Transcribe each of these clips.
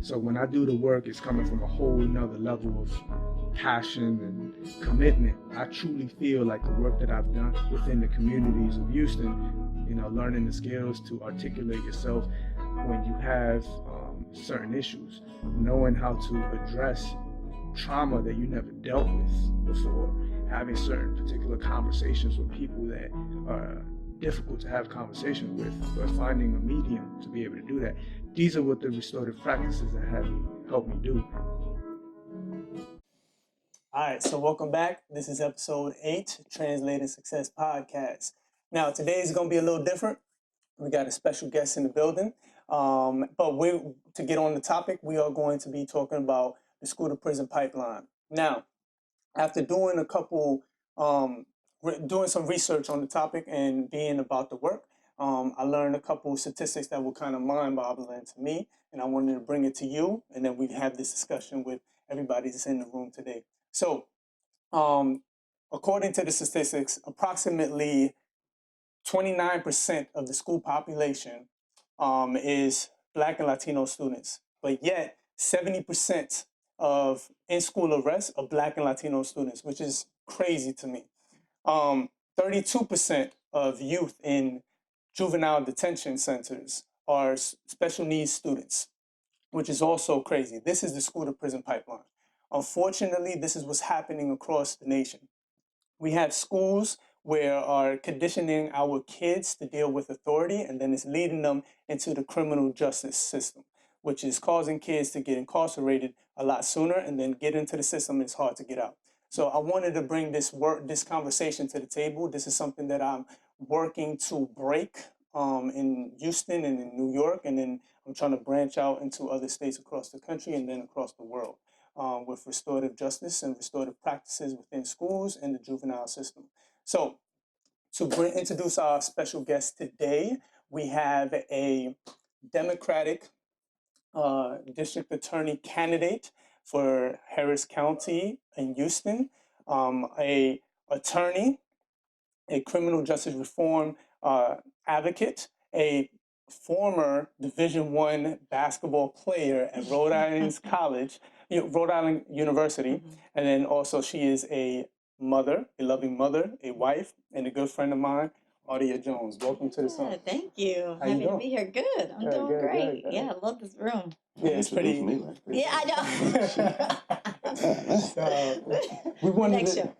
So when I do the work, it's coming from a whole nother level of passion and commitment. I truly feel like the work that I've done within the communities of Houston, learning the skills to articulate yourself when you have certain issues, knowing how to address trauma that you never dealt with before, having certain particular conversations with people that are difficult to have conversations with, but finding a medium to be able to do that. These are what the restorative practices that have helped me do. All right, so welcome back. This is episode 8, Translated Success Podcast. Now, today is going to be a little different. We got a special guest in the building. To get on the topic, we are going to be talking about the school to prison pipeline. Now, after doing doing some research on the topic and being about the work, I learned a couple statistics that were kind of mind-boggling to me, and I wanted to bring it to you, and then we have this discussion with everybody that's in the room today. So, according to the statistics, approximately 29% of the school population is Black and Latino students, but yet 70% of in-school arrests are Black and Latino students, which is crazy to me. 32% of youth in juvenile detention centers are special needs students, which is also crazy. This is the school to prison pipeline. Unfortunately, this is what's happening across the nation. We have schools where are conditioning our kids to deal with authority, and then it's leading them into the criminal justice system, which is causing kids to get incarcerated a lot sooner and then get into the system. It's hard to get out. So I wanted to bring this conversation to the table. This is something that I'm working to break in Houston and in New York, and then I'm trying to branch out into other states across the country and then across the world. With restorative justice and restorative practices within schools and the juvenile system. So to introduce our special guest today, we have a Democratic district attorney candidate for Harris County in Houston, a attorney, a criminal justice reform advocate, a former Division I basketball player at Rhode Island College, Rhode Island University, and then also she is a mother, a loving mother, a wife, and a good friend of mine, Audia Jones. Welcome to the show. Thank you. How you Happy to doing? be here. Good. I'm doing great. Yeah, I love this room. Yeah, it's pretty. Yeah, I know. So we wanted Next to. show.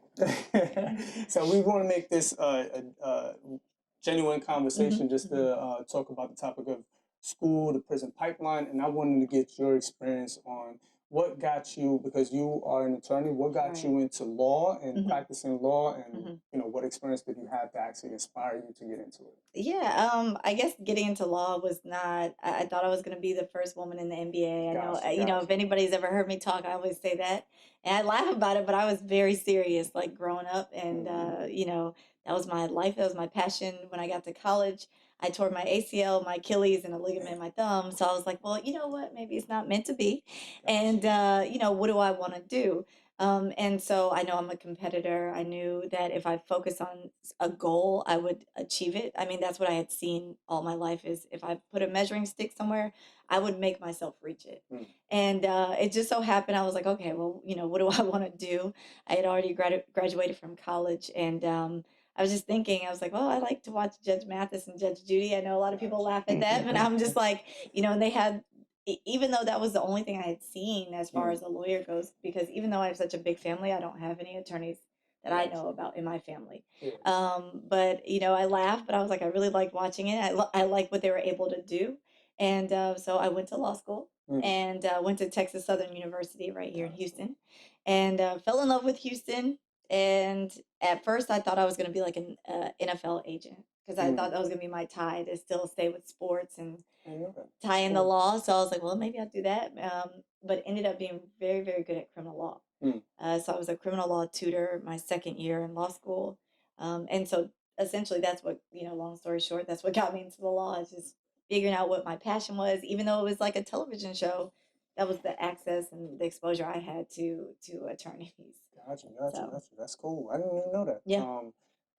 So we want to make this a genuine conversation, just to talk about the topic of school to prison pipeline, and I wanted to get your experience on what got you, because you are an attorney, what got you into law and practicing law, and what experience did you have to actually inspire you to get into it? Yeah, I guess getting into law was not. I thought I was going to be the first woman in the NBA. I know, if anybody's ever heard me talk, I always say that, and I laugh about it. But I was very serious, like growing up, and that was my life. That was my passion. When I got to college, I tore my ACL, my Achilles, and a ligament in my thumb. So I was like, well, you know what? Maybe it's not meant to be. And what do I want to do? And so I know I'm a competitor. I knew that if I focus on a goal, I would achieve it. I mean, that's what I had seen all my life is if I put a measuring stick somewhere, I would make myself reach it. And it just so happened, I was like, okay, well, what do I want to do? I had already graduated from college, and I was just thinking, I was like, well, I like to watch Judge Mathis and Judge Judy. I know a lot of people laugh at that, but I'm just like, and they had, even though that was the only thing I had seen as far as a lawyer goes, because even though I have such a big family, I don't have any attorneys that I know about in my family. But, I laughed, but I was like, I really liked watching it. I liked what they were able to do. And so I went to law school and went to Texas Southern University right here in Houston, and fell in love with Houston. And at first I thought I was going to be like an NFL agent, because I thought that was going to be my tie to still stay with sports and tie in the law. So I was like, well, maybe I'll do that. But ended up being very, very good at criminal law. So I was a criminal law tutor my second year in law school. And so essentially that's what, long story short, that's what got me into the law, is just figuring out what my passion was. Even though it was like a television show, that was the access and the exposure I had to attorneys. Gotcha. That's cool. I didn't even know that. Yeah.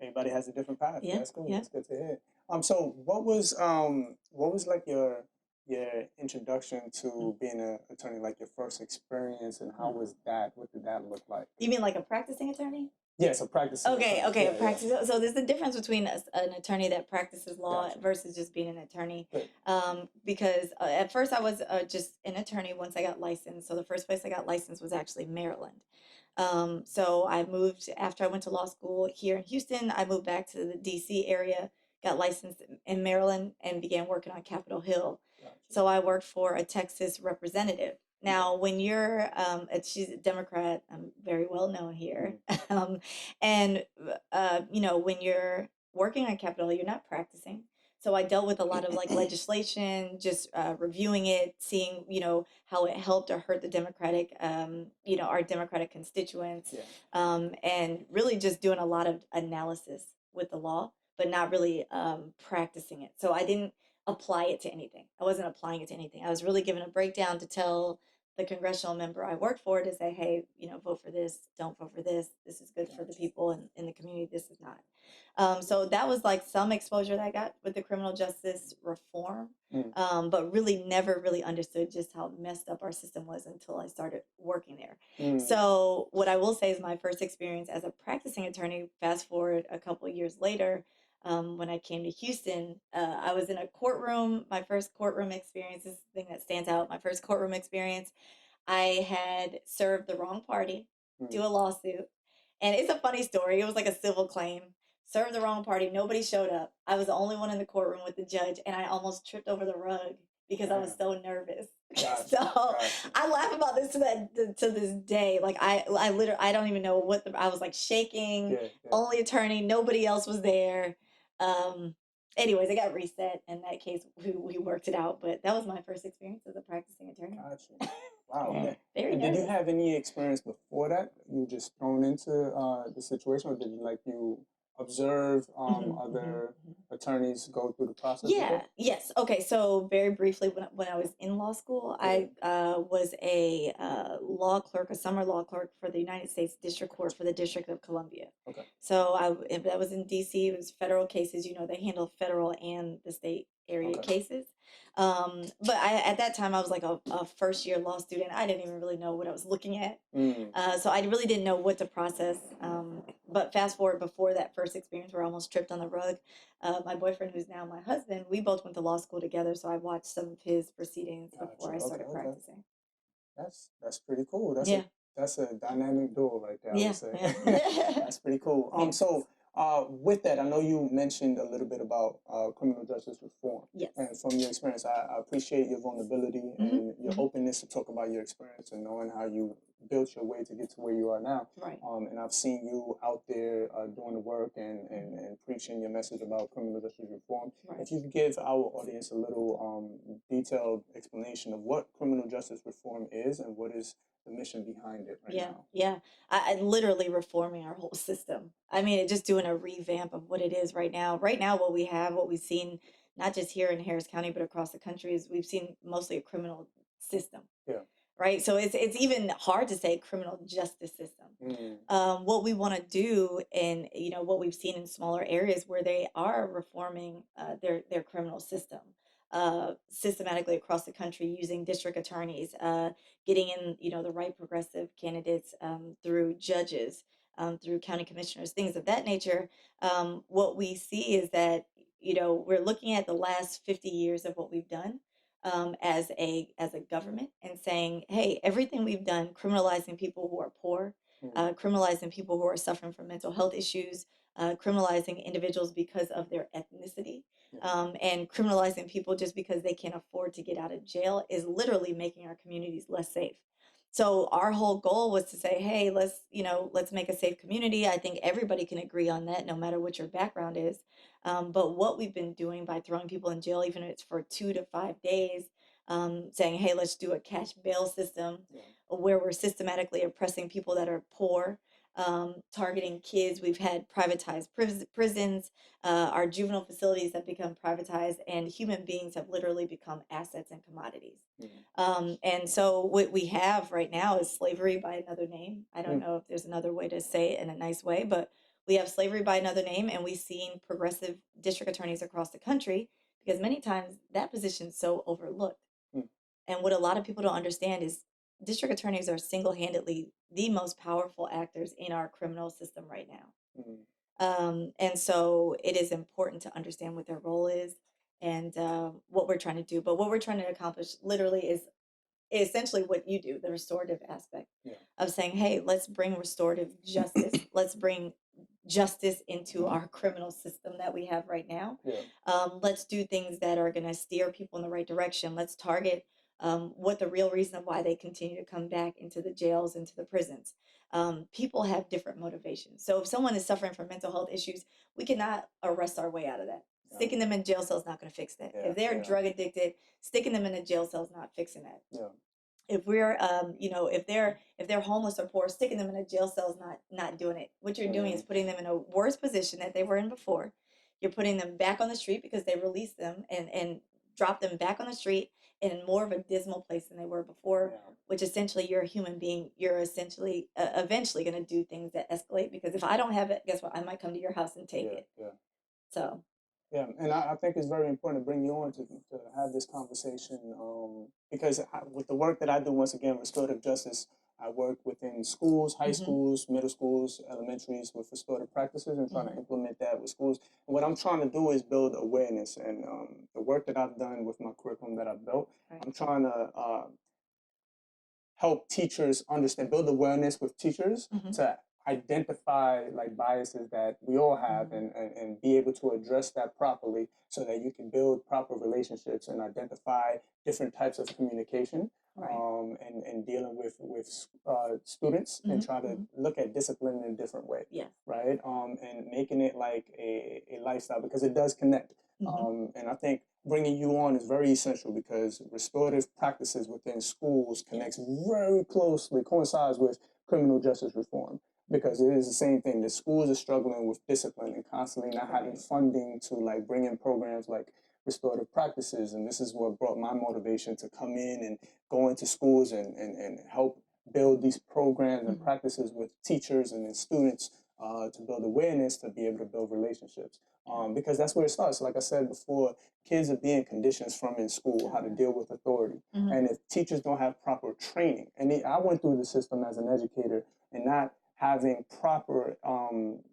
Everybody has a different path. Yeah. That's cool. Yeah. That's good to hear. So what was like your your introduction to being an attorney, like your first experience, and how was that? What did that look like? You mean like a practicing attorney? Yes, a practicing Okay, attorney. okay, Yeah, a practice. So there's a difference between an attorney that practices law Gotcha. versus just being an attorney. Good. Because at first I was just an attorney once I got licensed. So the first place I got licensed was actually Maryland. So I moved after I went to law school here in Houston. I moved back to the DC area, got licensed in Maryland, and began working on Capitol Hill. Gotcha. So I worked for a Texas representative. Now, when you're, she's a Democrat, very well known here. And, you know, when you're working on Capitol Hill, you're not practicing. So I dealt with a lot of like legislation, just reviewing it, seeing, you know, how it helped or hurt the Democratic, you know, our Democratic constituents, Yeah. and really just doing a lot of analysis with the law, but not really practicing it. So I didn't apply it to anything. I wasn't applying it to anything. I was really given a breakdown to tell the congressional member I worked for to say, hey, you know, vote for this, don't vote for this. This is good for the people in the community. This is not. So that was like some exposure that I got with the criminal justice reform, but really never really understood just how messed up our system was until I started working there. So what I will say is my first experience as a practicing attorney, fast forward a couple of years later, when I came to Houston, I was in a courtroom. My first courtroom experience is the thing that stands out. My first courtroom experience, I had served the wrong party, do a lawsuit. And it's a funny story. It was like a civil claim. Served the wrong party. Nobody showed up. I was the only one in the courtroom with the judge, and I almost tripped over the rug because I was so nervous. Gotcha, So gotcha. I laugh about this to this day. Like I literally I don't even know what I was like shaking. Yeah, yeah. Only attorney. Nobody else was there. Um, Anyways, I got reset. In that case, we worked it out. But that was my first experience as a practicing attorney. Gotcha. Wow. Yeah, very And did you nervous. have any experience before that? You just thrown into the situation, or did you like you observe other attorneys go through the process Yeah. before? Yes. Okay. So very briefly, when I was in law school, I was a law clerk, a summer law clerk for the United States District Court for the District of Columbia. Okay. So that was in DC. It was federal cases. You know, they handle federal and the state area cases. But at that time, I was like a first year law student. I didn't even really know what I was looking at. So I really didn't know what to process. But fast forward before that first experience where I almost tripped on the rug, my boyfriend, who's now my husband, we both went to law school together. So I watched some of his proceedings before I started practicing. That's pretty cool. That's a dynamic duo right there, I would say. That's pretty cool. So with that, I know you mentioned a little bit about criminal justice reform. Yes. And from your experience, I appreciate your vulnerability and your openness to talk about your experience and knowing how you built your way to get to where you are now. Right. And I've seen you out there doing the work and preaching your message about criminal justice reform. Right. If you could give our audience a little detailed explanation of what criminal justice reform is and what is the mission behind it right now. Yeah. I literally reforming our whole system. I mean, just doing a revamp of what it is right now. Right now, what we've seen, not just here in Harris County, but across the country, is we've seen mostly a criminal system. Yeah. Right. So it's even hard to say criminal justice system. What we want to do, and you know what we've seen in smaller areas where they are reforming their criminal system systematically across the country using district attorneys, getting in the right progressive candidates through judges, through county commissioners, things of that nature. What we see is that we're looking at the last 50 years of what we've done as a government and saying, hey, everything we've done, criminalizing people who are poor, criminalizing people who are suffering from mental health issues, criminalizing individuals because of their ethnicity, and criminalizing people just because they can't afford to get out of jail is literally making our communities less safe. So our whole goal was to say, hey, let's make a safe community. I think everybody can agree on that, no matter what your background is. But what we've been doing by throwing people in jail, even if it's for 2 to 5 days, saying, hey, let's do a cash bail system where we're systematically oppressing people that are poor, targeting kids. We've had privatized prisons. Our juvenile facilities have become privatized, and human beings have literally become assets and commodities. And so what we have right now is slavery by another name. I don't know if there's another way to say it in a nice way, but we have slavery by another name, and we've seen progressive district attorneys across the country because many times that position is so overlooked. And what a lot of people don't understand is district attorneys are single-handedly the most powerful actors in our criminal system right now. And so it is important to understand what their role is and what we're trying to do. But what we're trying to accomplish literally is essentially what you do, the restorative aspect of saying, hey, let's bring restorative justice. Let's bring justice into our criminal system that we have right now. Let's do things that are going to steer people in the right direction. Let's target what the real reason of why they continue to come back into the jails, into the prisons. People have different motivations. So if someone is suffering from mental health issues, we cannot arrest our way out of that. Sticking them in jail cell is not going to fix that. If they're drug addicted, sticking them in a jail cell is not fixing that. If we're if they're homeless or poor, sticking them in a jail cell is not doing it. What you're doing is putting them in a worse position that they were in before. You're putting them back on the street because they released them and drop them back on the street in more of a dismal place than they were before, which essentially you're a human being. You're essentially eventually going to do things that escalate, because if I don't have it, guess what? I might come to your house and take it. So yeah, and I think it's very important to bring you on to have this conversation, because with the work that I do, once again, restorative justice, I work within schools, high schools, middle schools, elementaries with restorative practices, and trying to implement that with schools. And what I'm trying to do is build awareness, and the work that I've done with my curriculum that I've built, I'm trying to help teachers understand, build awareness with teachers to identify like biases that we all have, and be able to address that properly so that you can build proper relationships and identify different types of communication, and dealing with students, and try to look at discipline in a different way, right? And making it like a lifestyle, because it does connect. And I think bringing you on is very essential, because restorative practices within schools connects very closely, coincides with criminal justice reform, because it is the same thing. The schools are struggling with discipline and constantly not having funding to like bring in programs like restorative practices. And this is what brought my motivation to come in and go into schools and help build these programs and practices with teachers and then students, to build awareness, to be able to build relationships. Because that's where it starts. Like I said before, kids are being conditioned from in school how to deal with authority. And if teachers don't have proper training, and I went through the system as an educator, and not having proper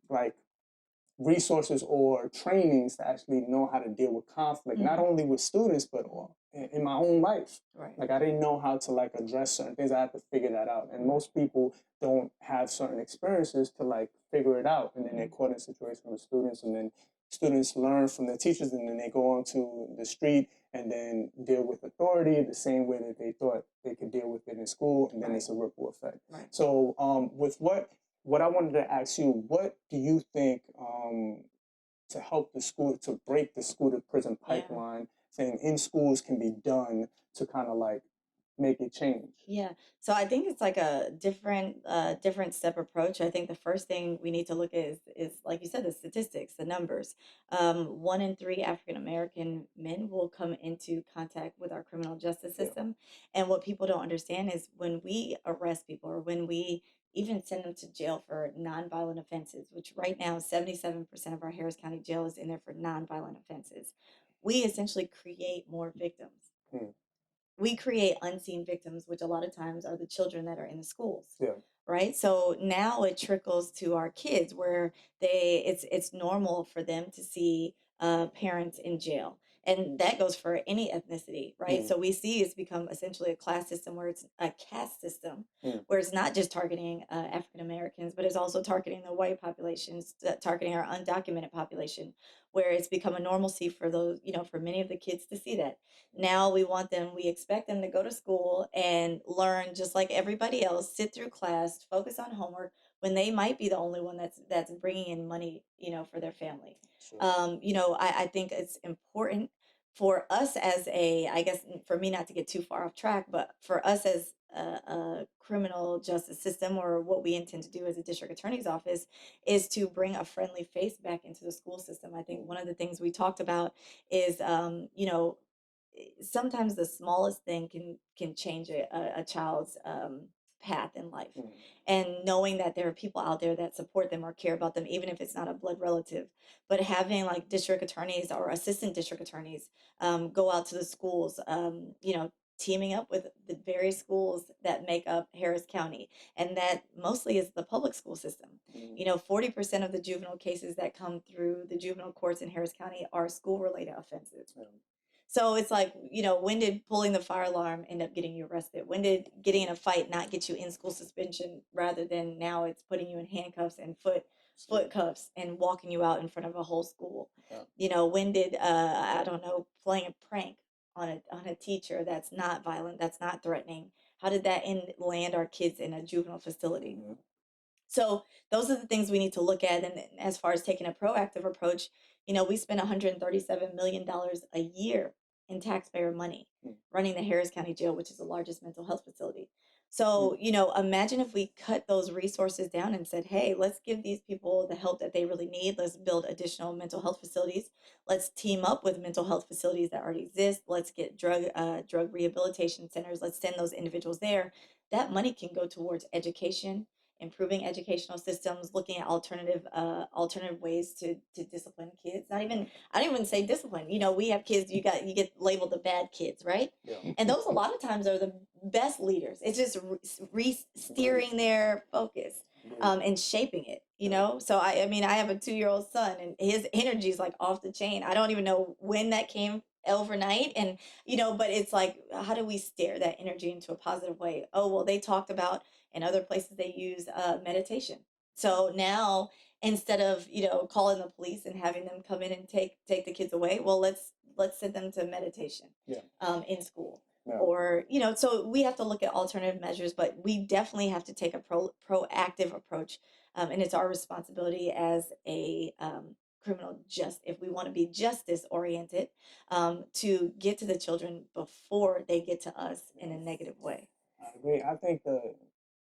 like resources or trainings to actually know how to deal with conflict, not only with students, but in my own life. Like I didn't know how to like address certain things. I had to figure that out. And most people don't have certain experiences to like figure it out. And then they're caught in situations with students, and then students learn from their teachers, and then they go onto the street and then deal with authority the same way that they thought they could deal with it in school, and then it's a ripple effect. So with what I wanted to ask you, what do you think, to help the school, to break the school to prison pipeline, saying in schools can be done to kind of like make it change? Yeah. So I think it's like a different step approach. I think the first thing we need to look at is like you said, the statistics, the numbers. 1 in 3 African American men will come into contact with our criminal justice system. And what people don't understand is when we arrest people, or when we even send them to jail for nonviolent offenses, which right now 77% of our Harris County jail is in there for nonviolent offenses, we essentially create more victims. We create unseen victims, which a lot of times are the children that are in the schools. Right. So now it trickles to our kids, where it's normal for them to see parents in jail. And that goes for any ethnicity, right? So we see it's become essentially a class system, where it's a caste system, where it's not just targeting African Americans, but it's also targeting the white populations, targeting our undocumented population, where it's become a normalcy for those, for many of the kids to see that. Now we expect them to go to school and learn just like everybody else, sit through class, focus on homework, when they might be the only one that's bringing in money, for their family. I think it's important for us as I guess for me not to get too far off track, but for us as a criminal justice system, or what we intend to do as a district attorney's office, is to bring a friendly face back into the school system. I think one of the things we talked about is, sometimes the smallest thing can change a child's path in life. And knowing that there are people out there that support them or care about them, even if it's not a blood relative. But having like district attorneys or assistant district attorneys go out to the schools, teaming up with the various schools that make up Harris County, and that mostly is the public school system. 40% of the juvenile cases that come through the juvenile courts in Harris County are school-related offenses. So it's like, when did pulling the fire alarm end up getting you arrested? When did getting in a fight not get you in school suspension, rather than now it's putting you in handcuffs and foot cuffs and walking you out in front of a whole school? When did I don't know, playing a prank on a teacher that's not violent, that's not threatening, how did that land our kids in a juvenile facility? So those are the things we need to look at. And as far as taking a proactive approach, we spend $137 million a year in taxpayer money running the Harris County Jail, which is the largest mental health facility. So, imagine if we cut those resources down and said, hey, let's give these people the help that they really need. Let's build additional mental health facilities. Let's team up with mental health facilities that already exist. Let's get drug rehabilitation centers. Let's send those individuals there. That money can go towards education, improving educational systems, looking at alternative ways to discipline kids. I don't even say discipline. We have kids, you get labeled the bad kids, right? And those a lot of times are the best leaders. It's just steering their focus and shaping it. So I have a 2-year-old son, and his energy is like off the chain. I don't even know when that came overnight, and but it's like, how do we steer that energy into a positive way? Oh, well, they talked about in other places they use meditation. So now, instead of calling the police and having them come in and take the kids away, well, let's send them to meditation in school. Or so we have to look at alternative measures, but we definitely have to take a proactive approach, and it's our responsibility as a criminal if we want to be justice oriented, to get to the children before they get to us in a negative way. I agree. I think the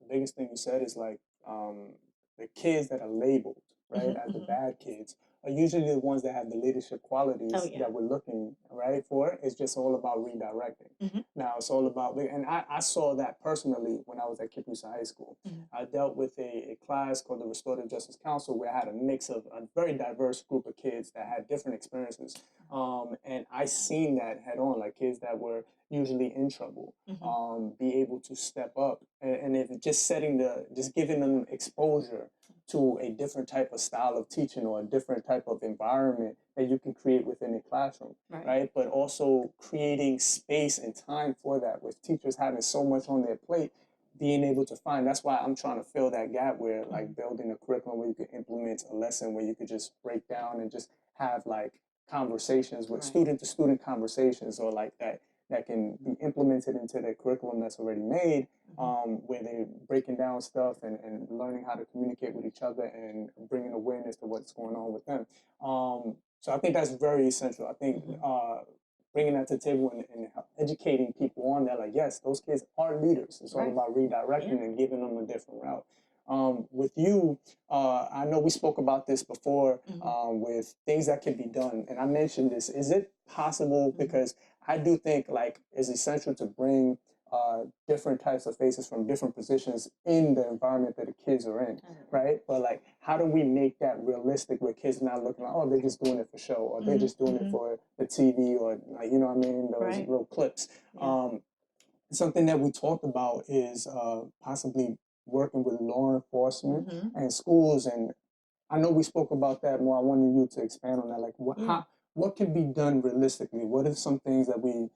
biggest thing you said is like, the kids that are labeled, right, as the bad kids are usually the ones that have the leadership qualities that we're looking, right, for. It's just all about redirecting. Now it's all about, and I saw that personally when I was at Kipusa High School. I dealt with a class called the Restorative Justice Council, where I had a mix of a very diverse group of kids that had different experiences. And I seen that head on, like kids that were usually in trouble, be able to step up, and if just giving them exposure to a different type of style of teaching or a different type of environment that you can create within a classroom, right? But also creating space and time for that, with teachers having so much on their plate, being able to find. That's why I'm trying to fill that gap where, like, building a curriculum where you could implement a lesson, where you could just break down and just have like conversations with student to student conversations, or like that can be implemented into their curriculum that's already made, where they're breaking down stuff and learning how to communicate with each other and bringing awareness to what's going on with them. So I think that's very essential. I think bringing that to the table and educating people on that, like, yes, those kids are leaders. It's all about redirecting and giving them a different route. With you, I know we spoke about this before, with things that can be done. And I mentioned this. Is it possible, because I do think like it's essential to bring different types of faces from different positions in the environment that the kids are in, right? But like, how do we make that realistic, where kids are not looking like, oh, they're just doing it for show, or they're just doing it for the TV, or like, you know what I mean, those little clips. Something that we talked about is possibly working with law enforcement and schools. And I know we spoke about that more. I wanted you to expand on that. Like, what can be done realistically? What are some things that we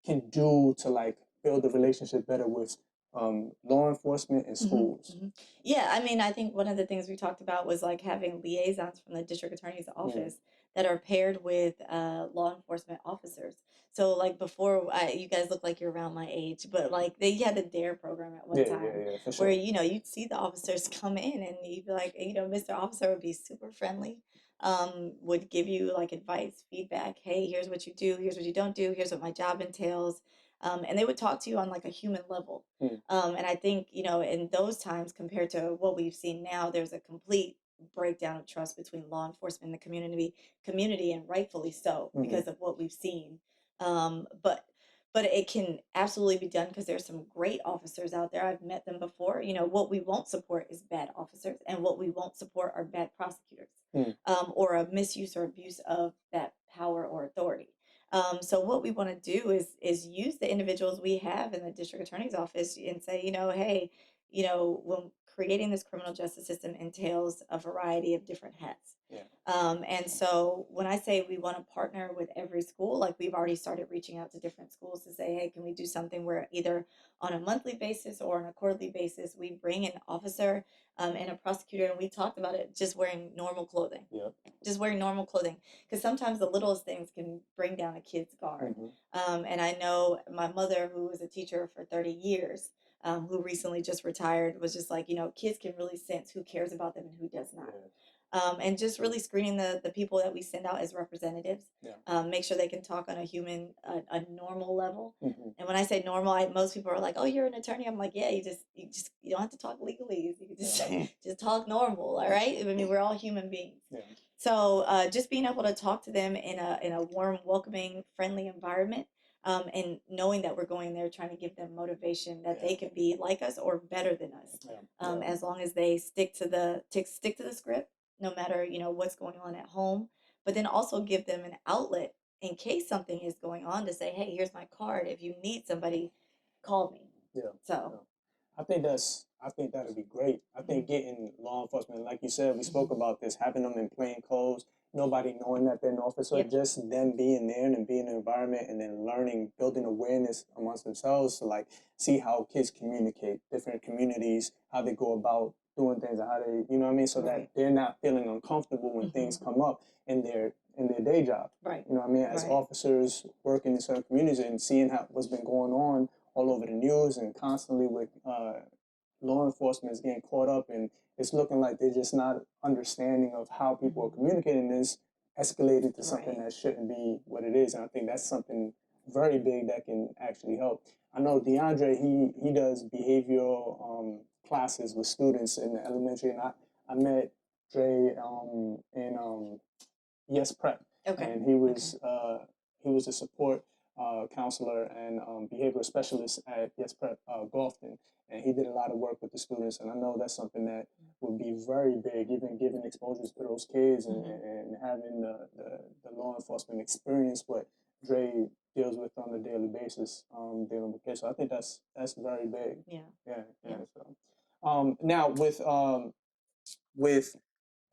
can do to like build a relationship better with law enforcement and schools? Yeah, I think one of the things we talked about was like having liaisons from the district attorney's office that are paired with law enforcement officers. So like before, you guys look like you're around my age, but like they had the DARE program at one time, for sure. where you'd see the officers come in and you'd be like, Mr. Officer would be super friendly, would give you like advice, feedback. Hey, here's what you do, here's what you don't do, here's what my job entails. And they would talk to you on like a human level. And I think, in those times compared to what we've seen now, there's a complete breakdown of trust between law enforcement and the community, and rightfully so, because of what we've seen. But it can absolutely be done, because there's some great officers out there. I've met them before. What we won't support is bad officers, and what we won't support are bad prosecutors, or a misuse or abuse of that power or authority. So what we want to do is use the individuals we have in the district attorney's office and say, hey, when creating this criminal justice system entails a variety of different hats. Yeah. And so when I say we want to partner with every school, like we've already started reaching out to different schools to say, hey, can we do something where either on a monthly basis or on a quarterly basis, we bring an officer and a prosecutor, and we talked about it just wearing normal clothing. Yeah. Just wearing normal clothing, because sometimes the littlest things can bring down a kid's guard. And I know my mother, who was a teacher for 30 years, who recently just retired, was just like, kids can really sense who cares about them and who does not. And just really screening the people that we send out as representatives. Make sure they can talk on a normal level. And when I say normal, most people are like, "Oh, you're an attorney." I'm like, "Yeah, you don't have to talk legalese. You can just talk normal, all right? I mean, we're all human beings." So just being able to talk to them in a warm, welcoming, friendly environment, and knowing that we're going there trying to give them motivation that they can be like us or better than us, as long as they stick to the script, no matter what's going on at home, but then also give them an outlet in case something is going on to say, hey, here's my card. If you need somebody, call me. So I think that'd be great. I think getting law enforcement, like you said, we spoke about this, having them in plain clothes, nobody knowing that they're an officer, just them being there and being in the environment and then learning, building awareness amongst themselves to like see how kids communicate, different communities, how they go about doing things, and how they, you know what I mean, so that they're not feeling uncomfortable when things come up in their day job. You know what I mean? As officers working in certain communities and seeing what's been going on all over the news and constantly with law enforcement is getting caught up, and it's looking like they're just not understanding of how people are communicating. This escalated to something that shouldn't be what it is, and I think that's something very big that can actually help. I know DeAndre, he does behavioral classes with students in the elementary, and I met Dre in Yes Prep, and he was a support counselor and behavioral specialist at Yes Prep Golfton, and he did a lot of work with the students. And I know that's something that would be very big, even giving exposures to those kids and having the law enforcement experience what Dre deals with on a daily basis, dealing with kids. So I think that's very big. So now with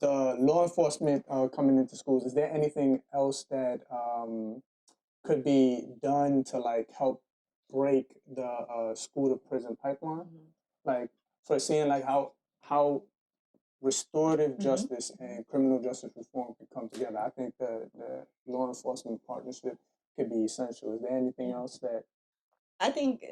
the law enforcement coming into schools, is there anything else that could be done to like help break the school to prison pipeline? Like for seeing like how restorative justice and criminal justice reform could come together. I think the law enforcement partnership could be essential. Is there anything else that I think,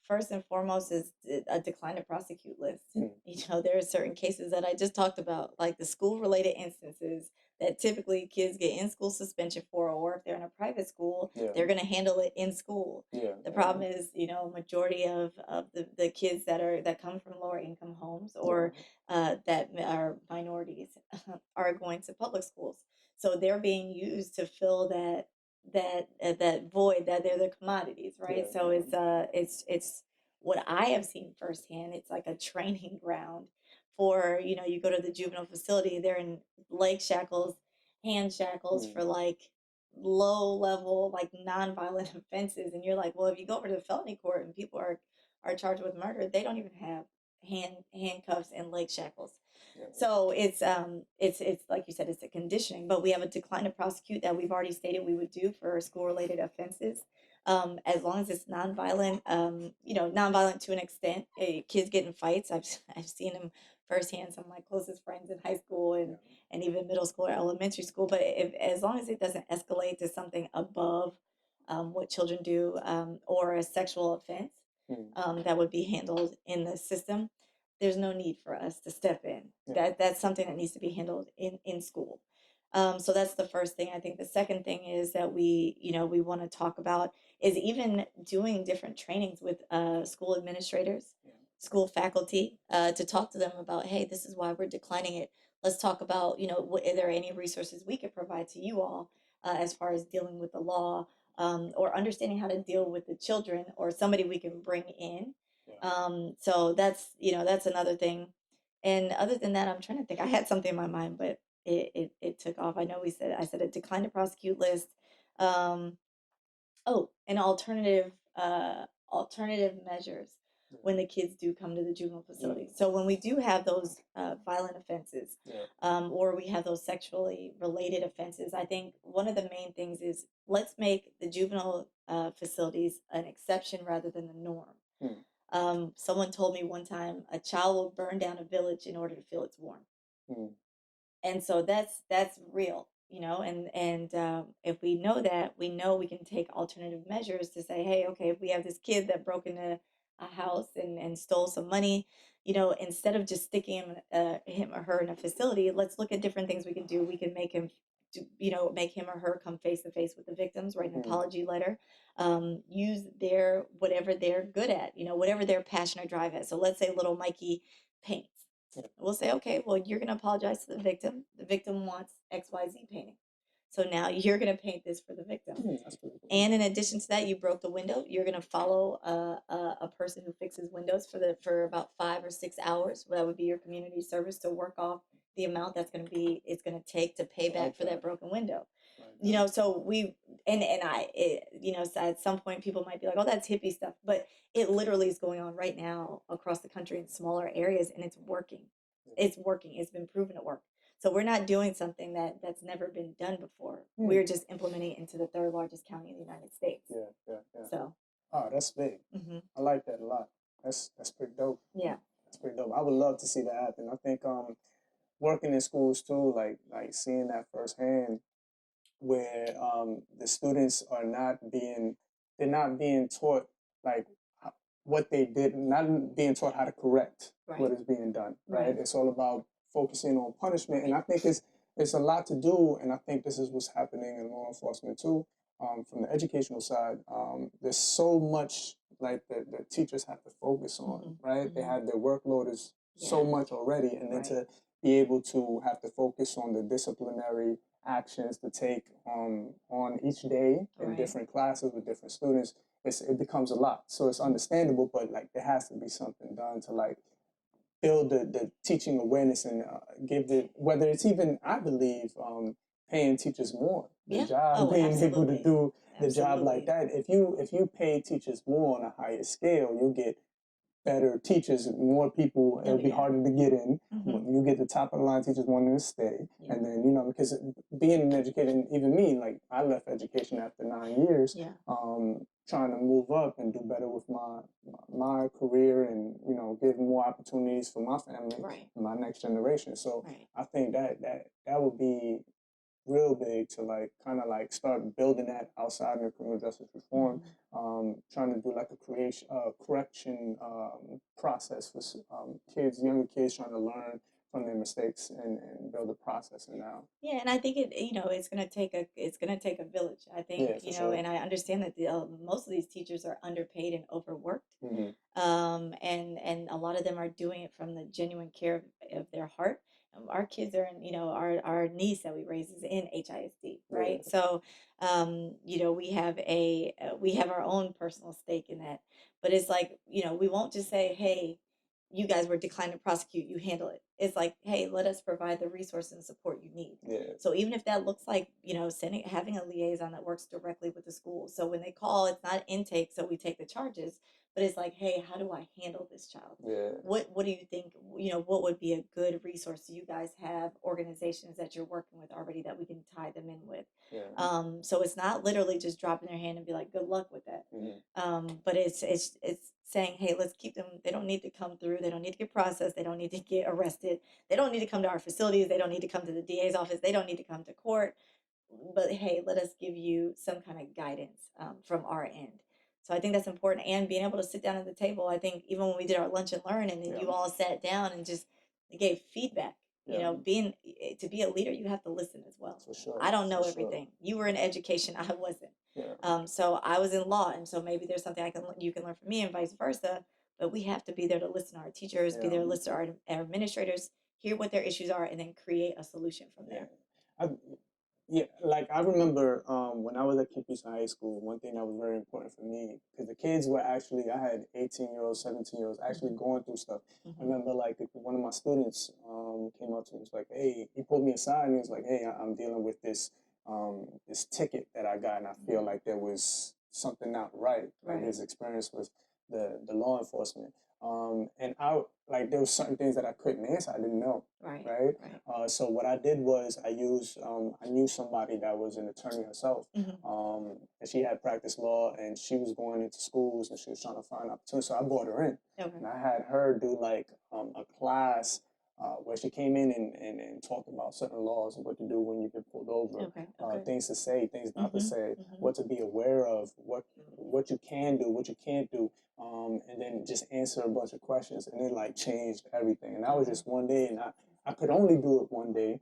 first and foremost is a decline to prosecute list. There are certain cases that I just talked about, like the school related instances that typically kids get in school suspension for, or if they're in a private school, they're going to handle it in school. The problem is, majority of the kids that come from lower income homes or that are minorities are going to public schools. So they're being used to fill that void, that they're the commodities, right? So it's what I have seen firsthand. It's like a training ground for, you go to the juvenile facility, they're in leg shackles, hand shackles for like low level, like non-violent offenses, and you're like, well, if you go over to the felony court and people are charged with murder, they don't even have handcuffs and leg shackles. So it's like you said, it's a conditioning, but we have a decline to prosecute that we've already stated we would do for school related offenses. As long as it's nonviolent, nonviolent to an extent. Kids get in fights. I've seen them firsthand. Some of my closest friends in high school and even middle school or elementary school. But as long as it doesn't escalate to something above what children do, or a sexual offense that would be handled in the system, there's no need for us to step in. That's something that needs to be handled in school. So that's the first thing. I think the second thing is that we want to talk about is even doing different trainings with school administrators, school faculty, to talk to them about, hey, this is why we're declining it. Let's talk about, are there any resources we could provide to you all as far as dealing with the law, or understanding how to deal with the children or somebody we can bring in. So that's another thing. And other than that, I'm trying to think. I had something in my mind, but it took off. I know I said a decline to prosecute list. Oh, and alternative measures when the kids do come to the juvenile facility. So when we do have those violent offenses, or we have those sexually related offenses, I think one of the main things is let's make the juvenile facilities an exception rather than the norm. Someone told me one time a child will burn down a village in order to feel it's warm. And so that's real, and if we know that, we know we can take alternative measures to say, hey, okay, if we have this kid that broke into a house and stole some money, instead of just sticking him or her in a facility, let's look at different things we can do. We can make him make him or her come face to face with the victims, write an apology letter, use their whatever they're good at, whatever their passion or drive is. So let's say little Mikey paints. We'll say, okay, well, you're going to apologize to the victim. The victim wants XYZ painting. So now you're going to paint this for the victim. That's pretty cool. And in addition to that, you broke the window. You're going to follow a person who fixes windows for about 5 or 6 hours. That would be your community service to work off the amount it's going to take to pay back for that broken window. So so at some point people might be like, oh, that's hippie stuff, but it literally is going on right now across the country in smaller areas, and it's working. It's been proven to work. So we're not doing something that's never been done before. We're just implementing it into the third largest county in the United States. So that's big. I like that a lot. That's pretty dope. Yeah, that's pretty dope. I would love to see that happen. I think working in schools too, like seeing that firsthand, where the students are they're not being taught like what they did, not being taught how to correct what is being done. Right? It's all about focusing on punishment, and I think it's a lot to do, and I think this is what's happening in law enforcement too. From the educational side, there's so much like the teachers have to focus on. Right? They have their workload is so much already, and then to be able to have to focus on the disciplinary actions to take on each day in different classes with different students, it becomes a lot. So it's understandable, but like there has to be something done to like build the teaching awareness and give it, whether it's even, I believe, paying teachers more. The job, being able to do the job like that. If you pay teachers more on a higher scale, you'll get better teachers, more people, it'll be harder to get in. You get the top of the line teachers wanting to stay. And then, because being an educator, and even me, like I left education after 9 years, trying to move up and do better with my career and, give more opportunities for my family and my next generation. So I think that would be real big to like kind of like start building that outside in the criminal justice reform, trying to do like a correction process for younger kids trying to learn from their mistakes and build a process now. Yeah, and I think it's gonna take a village. I think and I understand that most of these teachers are underpaid and overworked, and a lot of them are doing it from the genuine care of their heart. Our kids are in, our niece that we raise is in HISD, right? So, we have our own personal stake in that, but it's like, we won't just say, hey, you guys were declined to prosecute, you handle it. It's like, hey, let us provide the resources and support you need. So even if that looks like, having a liaison that works directly with the school. So when they call, it's not intake, so we take the charges, but it's like, hey, how do I handle this child? What do you think, what would be a good resource? Do you guys have organizations that you're working with already that we can tie them in with? So it's not literally just dropping their hand and be like, good luck with that. But it's saying, hey, let's keep them. They don't need to come through. They don't need to get processed. They don't need to get arrested. They don't need to come to our facilities. They don't need to come to the DA's office. They don't need to come to court. But hey, let us give you some kind of guidance from our end. So I think that's important. And being able to sit down at the table. I think even when we did our lunch and learn, and then you all sat down and just gave feedback. To be a leader, you have to listen as well. For sure. I don't know everything. You were in education, I wasn't. So I was in law, and so maybe there's something you can learn from me, and vice versa. But we have to be there to listen to our teachers, be there to listen to our administrators, hear what their issues are, and then create a solution from there. Like I remember when I was at Kimpus High School, one thing that was very important for me, because the kids were actually, I had 18-year-olds, 17-year-olds actually going through stuff. I remember like one of my students came up to me and was like, hey, he pulled me aside and he was like, hey, I'm dealing with this this ticket that I got, and I feel like there was something not right, like his experience with the law enforcement. And there was certain things that I couldn't answer. I didn't know. Right. So what I did was I knew somebody that was an attorney herself. And she had practiced law, and she was going into schools, and she was trying to find opportunities. So I brought her in, and I had her do like a class where she came in and talked about certain laws and what to do when you get pulled over, things to say, things not to say, what to be aware of, what you can do, what you can't do, and then just answer a bunch of questions, and it like changed everything. And that was just one day, and I could only do it one day,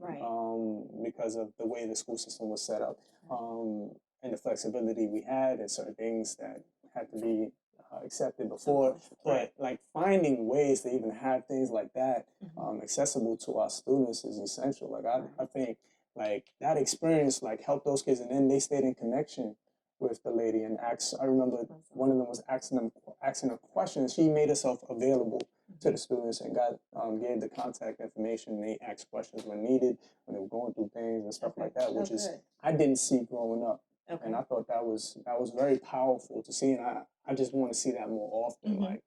because of the way the school system was set up, and the flexibility we had, and certain things that had to be accepted before. But like finding ways to even have things like that accessible to our students is essential. Like I think like that experience like helped those kids, and then they stayed in connection with the lady and asked. I remember one of them was asking a question. She made herself available to the students and gave the contact information. They asked questions when needed, when they were going through things and stuff like that, which is I didn't see growing up. And I thought that was very powerful to see, and I just want to see that more often.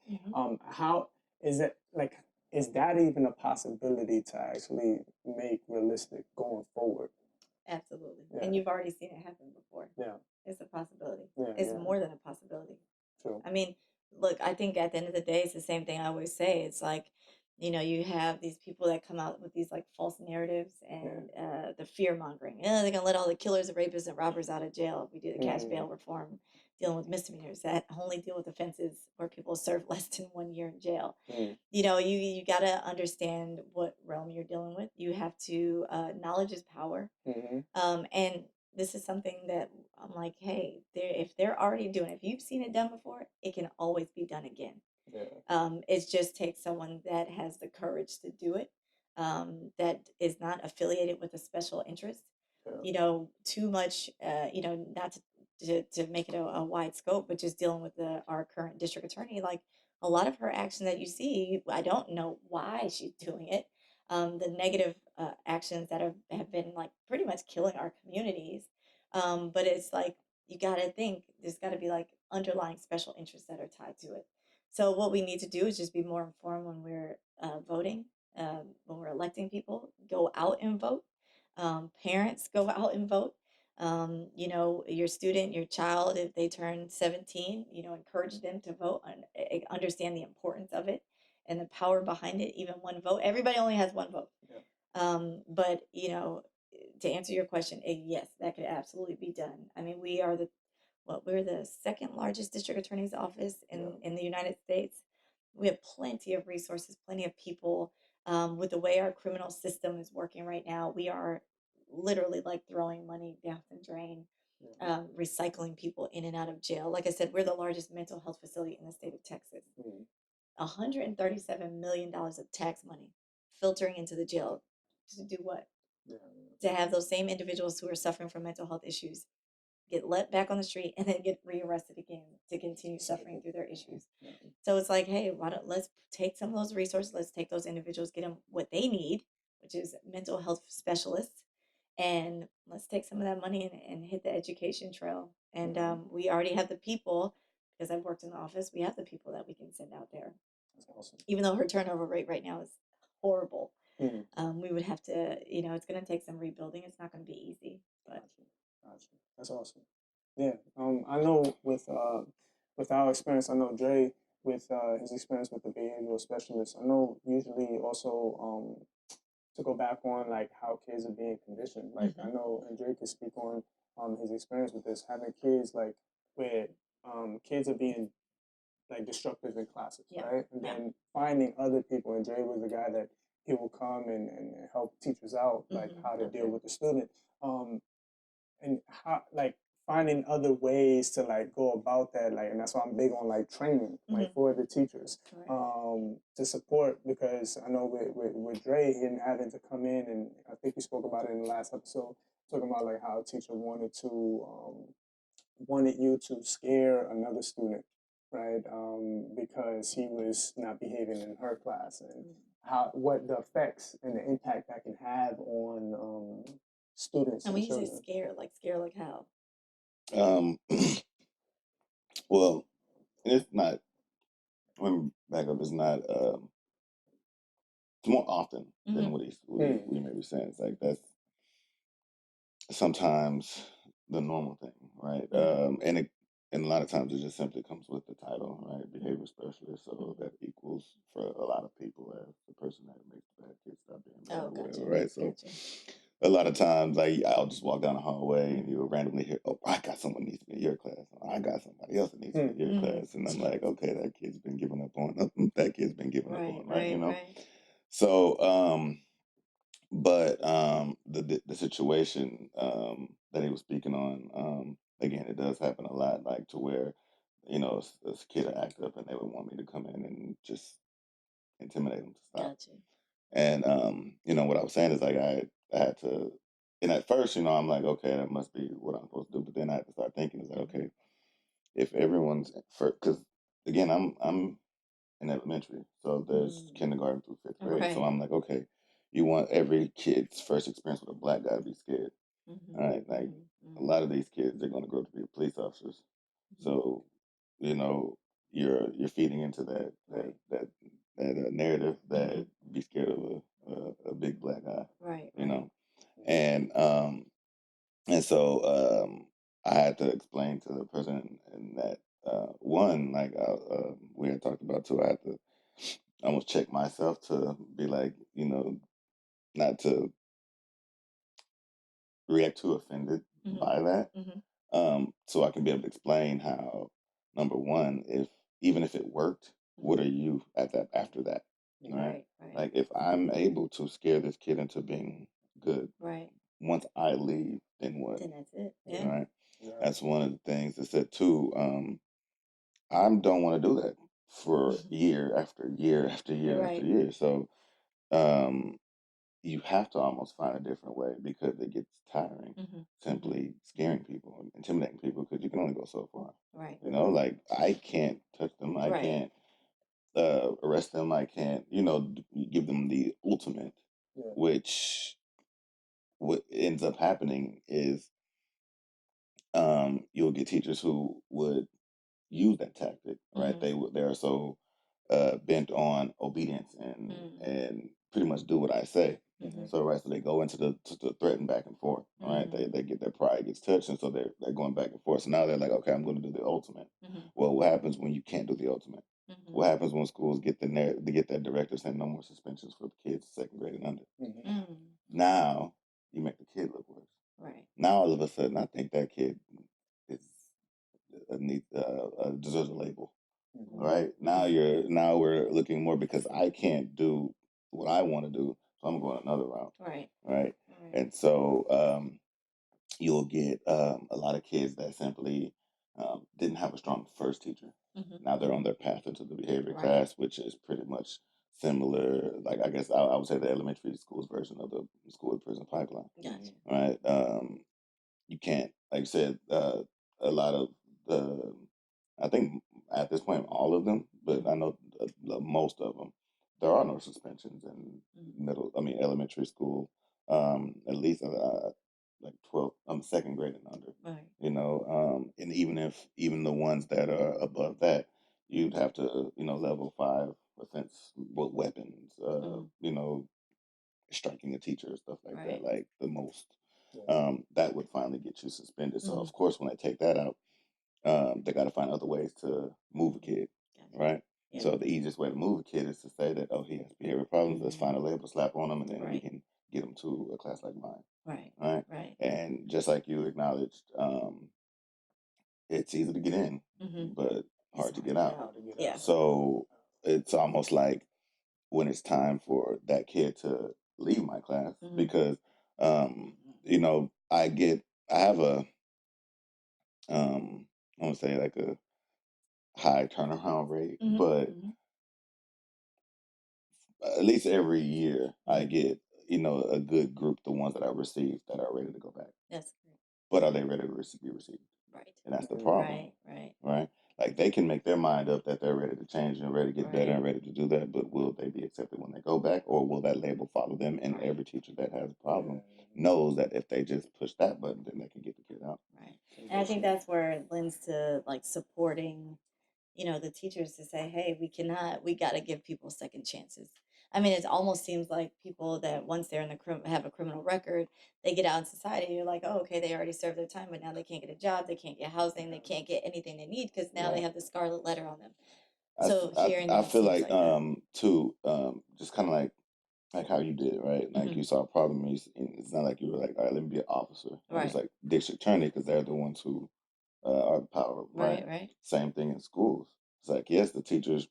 How is it like? Is that even a possibility to actually make realistic going forward? Absolutely. And you've already seen it happen before. It's a possibility. It's more than a possibility. True. I mean, look, I think at the end of the day, it's the same thing I always say. It's like, you have these people that come out with these like false narratives and the fear mongering. They're going to let all the killers and rapists and robbers out of jail if we do the cash bail reform dealing with misdemeanors that only deal with offenses where people serve less than 1 year in jail. You got to understand what realm you're dealing with. You have to, knowledge is power. And this is something that I'm like, hey, if they're already doing it, if you've seen it done before, it can always be done again. It just takes someone that has the courage to do it, that is not affiliated with a special interest. Too much, not to make it a wide scope, but just dealing with our current district attorney, like a lot of her action that you see, I don't know why she's doing it. The negative actions that have been like pretty much killing our communities. But it's like, you got to think there's got to be like underlying special interests that are tied to it. So what we need to do is just be more informed when we're voting, when we're electing people. Go out and vote. Parents, go out and vote. Your student, your child, if they turn 17, encourage them to vote and understand the importance of it and the power behind it. Even one vote. Everybody only has one vote. But to answer your question, yes, that could absolutely be done. I mean, we're the second largest district attorney's office in the United States. We have plenty of resources, plenty of people. With the way our criminal system is working right now, we are literally like throwing money down the drain, recycling people in and out of jail. Like I said, we're the largest mental health facility in the state of Texas. $137 million of tax money filtering into the jail to do what? To have those same individuals who are suffering from mental health issues get let back on the street and then get rearrested again to continue suffering through their issues. So it's like, hey, let's take some of those resources, let's take those individuals, get them what they need, which is mental health specialists, and let's take some of that money and hit the education trail. And we already have the people, because I've worked in the office, we have the people that we can send out there. That's awesome. Even though her turnover rate right now is horrible. We would have to, it's going to take some rebuilding. It's not going to be easy. But Gotcha. That's awesome. Yeah. I know with our experience, I know Dre with his experience with the behavioral specialist. I know usually also to go back on like how kids are being conditioned. Like I know, and Dre can speak on his experience with this, having kids like where kids are being like destructive in classes, right? And then finding other people, and Dre was the guy that he will come and help teachers out, like how to deal with the student, and how like finding other ways to like go about that, like, and that's why I'm big on like training, like for the teachers, to support, because I know with Dre and having to come in, and I think we spoke about it in the last episode, talking about like how a teacher wanted you to scare another student, right? Because he was not behaving in her class, and what the effects and the impact that can have on students. And when you say scare like how? Well, it's not. Let me back up. It's not. It's more often than what we may be saying. It's like that's sometimes the normal thing, right? And a lot of times it just simply comes with the title, right? Behavior specialist. So that equals for a lot of people as the person that makes the bad kids stop being bad or whatever, right? So a lot of times, like, I'll just walk down the hallway and you'll randomly hear, "Oh, I got someone that needs to be in your class. I got somebody else that needs to be in your class." And I'm like, okay, that kid's been given up on. That kid's been given up on, right? You know. So, but the situation that he was speaking on, again, it does happen a lot, like to where, this kid will act up and they would want me to come in and just intimidate them to stop. Gotcha. And what I was saying is like I had to, and at first, I'm like, okay, that must be what I'm supposed to do. But then I had to start thinking, it's like, okay, if everyone's because again, I'm in elementary, so there's kindergarten through 5th grade. Right. So I'm like, okay, you want every kid's first experience with a black guy to be scared, all right? Like a lot of these kids, they're going to grow up to be police officers. So, you're feeding into that narrative that be scared of a big black guy, Right. and so I had to explain to the person in that one, like we had talked about too. I had to almost check myself to be like, not to react too offended by that. So I can be able to explain how, number one, even if it worked, what are you after that? Right? Like if I'm able to scare this kid into being good, once I leave, then what? Then that's it. Yeah. Right? Yeah. That's one of the things that said too. I don't want to do that for year after year after year after year. So you have to almost find a different way because it gets tiring simply scaring people and intimidating people because you can only go so far. Right. Like I can't touch them. I can't arrest them. I can't, give them the ultimate, which what ends up happening is you'll get teachers who would use that tactic, right? They're so bent on obedience and pretty much do what I say. So so they go into the to threaten back and forth. Right, they get their pride gets touched, and so they're going back and forth. So now they're like, okay, I'm going to do the ultimate. Well, what happens when you can't do the ultimate? What happens when schools get they get that director saying no more suspensions for kids 2nd grade and under? Now you make the kid look worse. Right. Now all of a sudden, I think that kid is deserves a label. Right now, we're looking more because I can't do what I want to do, so I'm going another route. Right. And so you'll get a lot of kids that simply didn't have a strong first teacher. Now they're on their path into the behavior class, which is pretty much similar. Like I guess I would say the elementary school's version of the school to prison pipeline. Gotcha. Right. You can't, like I said, a lot of the, I think at this point, all of them, but I know most of them, there are no suspensions in elementary school, at least like 12, 2nd grade and under, and even the ones that are above that, you'd have to, level 5 offense with weapons, striking a teacher, stuff like that, like the most. That would finally get you suspended. So of course, when they take that out, they got to find other ways to move a kid, right? Yeah. So the easiest way to move a kid is to say that, oh, he has behavior problems. Let's find a label, slap on him, and then we can get him to a class like mine. Right. And just like you acknowledged, it's easy to get in, but hard to get out. Yeah. So it's almost like when it's time for that kid to leave my class because I have a I want to say like a high turnaround rate, but at least every year I get a good group, the ones that I received that are ready to go back. That's great. But are they ready to be received? Right. And that's the problem. Right. Like they can make their mind up that they're ready to change and ready to get better and ready to do that, but will they be accepted when they go back, or will that label follow them? And every teacher that has a problem knows that if they just push that button, then they can get the kid out. Right. And I think that's where it lends to like supporting, the teachers to say, hey, we got to give people second chances. I mean, it almost seems like people that once they're in have a criminal record, they get out in society and you're like, oh, okay, they already served their time, but now they can't get a job, they can't get housing, they can't get anything they need because now they have the scarlet letter on them. So here and I there feel seems like like that. too just kind of like how you did, right? Like you saw a problem, and it's not like you were like, all right, let me be an officer. It was Right. like district attorney because they're the ones who are the power, right? Right. Same thing in schools. It's like, yes, the teachers,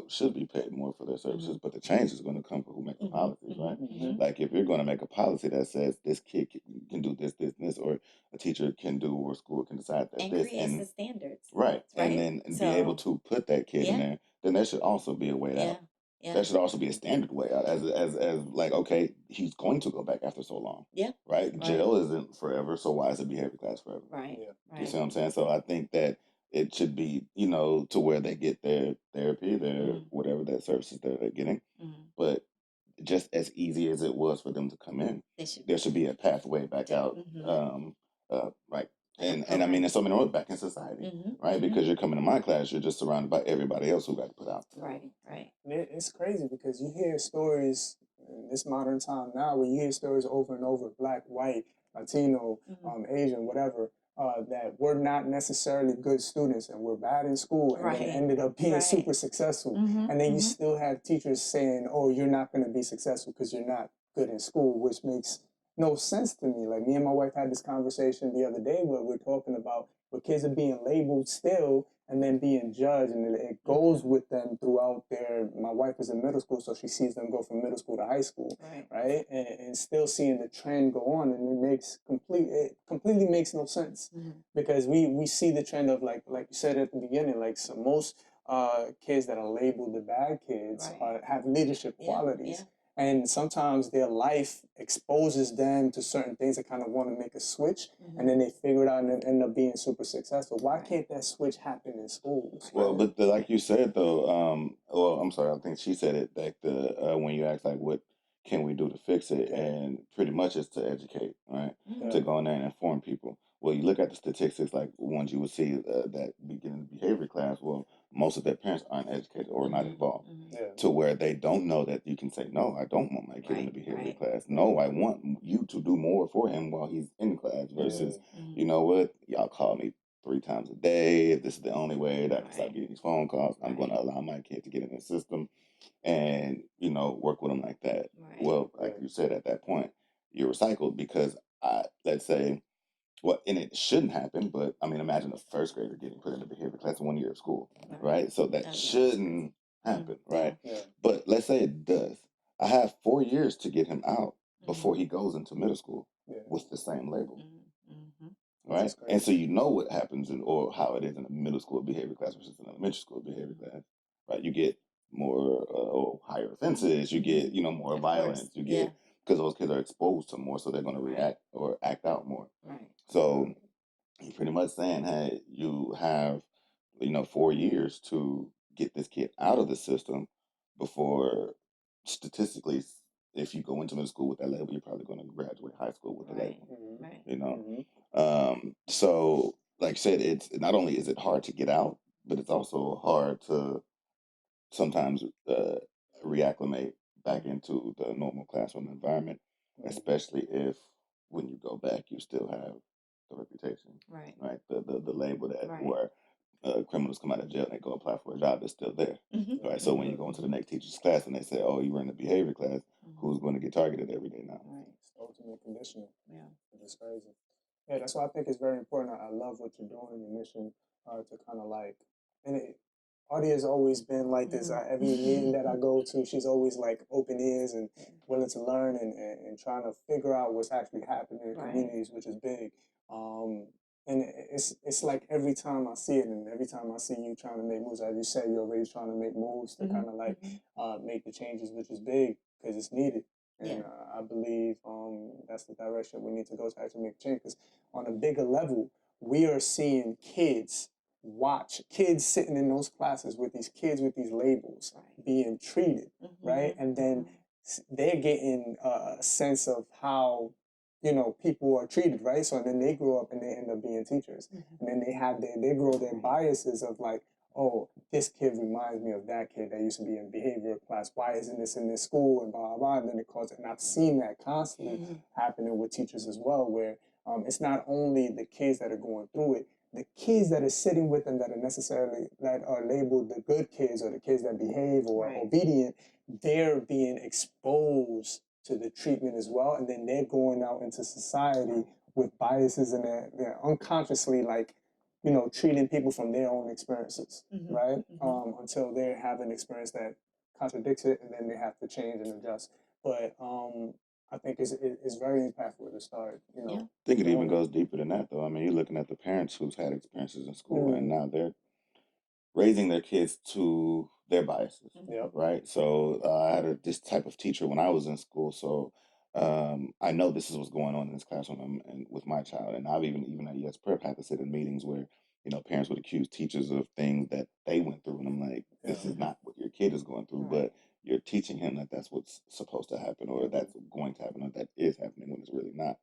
should be paid more for their services, but the change is going to come from who make the policies, right? Like if you're going to make a policy that says this kid can do this, this, and this, or a teacher can do, or school can decide that And this, creates the standards. right, and Right. then be able So to put that kid in yeah, there, then there should also be a way out. yeah, There should also be a standard way out, as like, okay, he's going to go back after so long, yeah, right? right. Jail isn't forever, so why is a behavior class forever? Right. You see what I'm saying? So I think that it should be, to where they get their therapy, their whatever that services that they're getting. But just as easy as it was for them to come in, there should be a pathway back out. Right. Like And I mean, in so many ways, back in society, right? Because you're coming to my class, you're just surrounded by everybody else who got put out. Right. And it's crazy because you hear stories in this modern time now where you hear stories over and over, black, white, Latino, Asian, whatever, that were not necessarily good students and were bad in school and then ended up being super successful. And then you still have teachers saying, oh, you're not going to be successful because you're not good in school, which makes no sense to me. Like me and my wife had this conversation the other day where we're talking about where kids are being labeled still and then being judged, and it goes with them throughout my wife is in middle school, so she sees them go from middle school to high school, right? And still seeing the trend go on, and it completely makes no sense because we see the trend of like you said at the beginning, like most kids that are labeled the bad kids have leadership qualities. And sometimes their life exposes them to certain things that kind of want to make a switch, and then they figure it out and end up being super successful. Why can't that switch happen in schools? Well, but like you said though, well, I'm sorry, I think she said it like when you asked like what can we do to fix it, and pretty much it's to educate, right? To go in there and inform people. Well, you look at the statistics, like ones you would see that begin in the behavior class. Well, most of their parents aren't educated or not involved, to where they don't know that you can say, no, I don't want my kid in the behavior class. No, I want you to do more for him while he's in class versus, you know what, y'all call me 3 times a day. If this is the only way that I can stop getting these phone calls, I'm going to allow my kid to get in the system and, work with them like that. Well, like you said, at that point, you're recycled because let's say, well, and it shouldn't happen, but I mean, imagine a first grader getting put in a behavior class in 1 year of school, right? So that shouldn't happen, right? But let's say it does. I have 4 years to get him out before he goes into middle school with the same label. Right, and so what happens or how it is in a middle school behavior class versus an elementary school behavior class, right? You get more higher offenses, you get more violence, you get because those kids are exposed to more, so they're going to react or act out more. So you're pretty much saying, hey, you have 4 years to get this kid out of the system before statistically, if you go into middle school with that label, you're probably going to graduate high school with the label. So like I said, it's not only is it hard to get out, but it's also hard to sometimes reacclimate back into the normal classroom environment, especially if when you go back you still have the reputation, right? The label that where criminals come out of jail and they go apply for a job is still there, right? So when you go into the next teacher's class and they say, oh, you were in the behavior class, who's going to get targeted every day now? It's ultimate conditioning. Which is crazy. Yeah, that's why I think it's very important. I love what you're doing, your mission to kind of like, and Audia's always been like this. Every meeting that I go to, she's always like open ears and willing to learn and trying to figure out what's actually happening in communities, which is big. And it's like every time I see it, and every time I see you trying to make moves, as you said, you're already trying to make moves to kind of like make the changes, which is big because it's needed. And I believe that's the direction we need to go to actually make change. Because on a bigger level, we are seeing kids sitting in those classes with these kids with these labels being treated, right? And then they're getting a sense of how people are treated, right? So then they grow up and they end up being teachers. And then they grow their biases of like, oh, this kid reminds me of that kid that used to be in behavior class. Why isn't this in this school? And blah, blah, blah. And then it causes, and I've seen that constantly happening with teachers as well, where it's not only the kids that are going through it, the kids that are sitting with them that are labeled the good kids or the kids that behave or obedient, they're being exposed to the treatment as well, and then they're going out into society with biases and they're unconsciously like, treating people from their own experiences, right? Until they have an experience that contradicts it, and then they have to change and adjust. But I think it's very impactful to start, I think it even goes deeper than that, though. I mean, you're looking at the parents who's had experiences in school, and now they're raising their kids to their biases, right? So I had this type of teacher when I was in school, so I know this is what's going on in this classroom and with my child, and I've even at ES Prep had to sit in meetings where parents would accuse teachers of things that they went through, and I'm like, this is not what your kid is going through, but you're teaching him that that's what's supposed to happen, or that's going to happen, or that is happening when it's really not.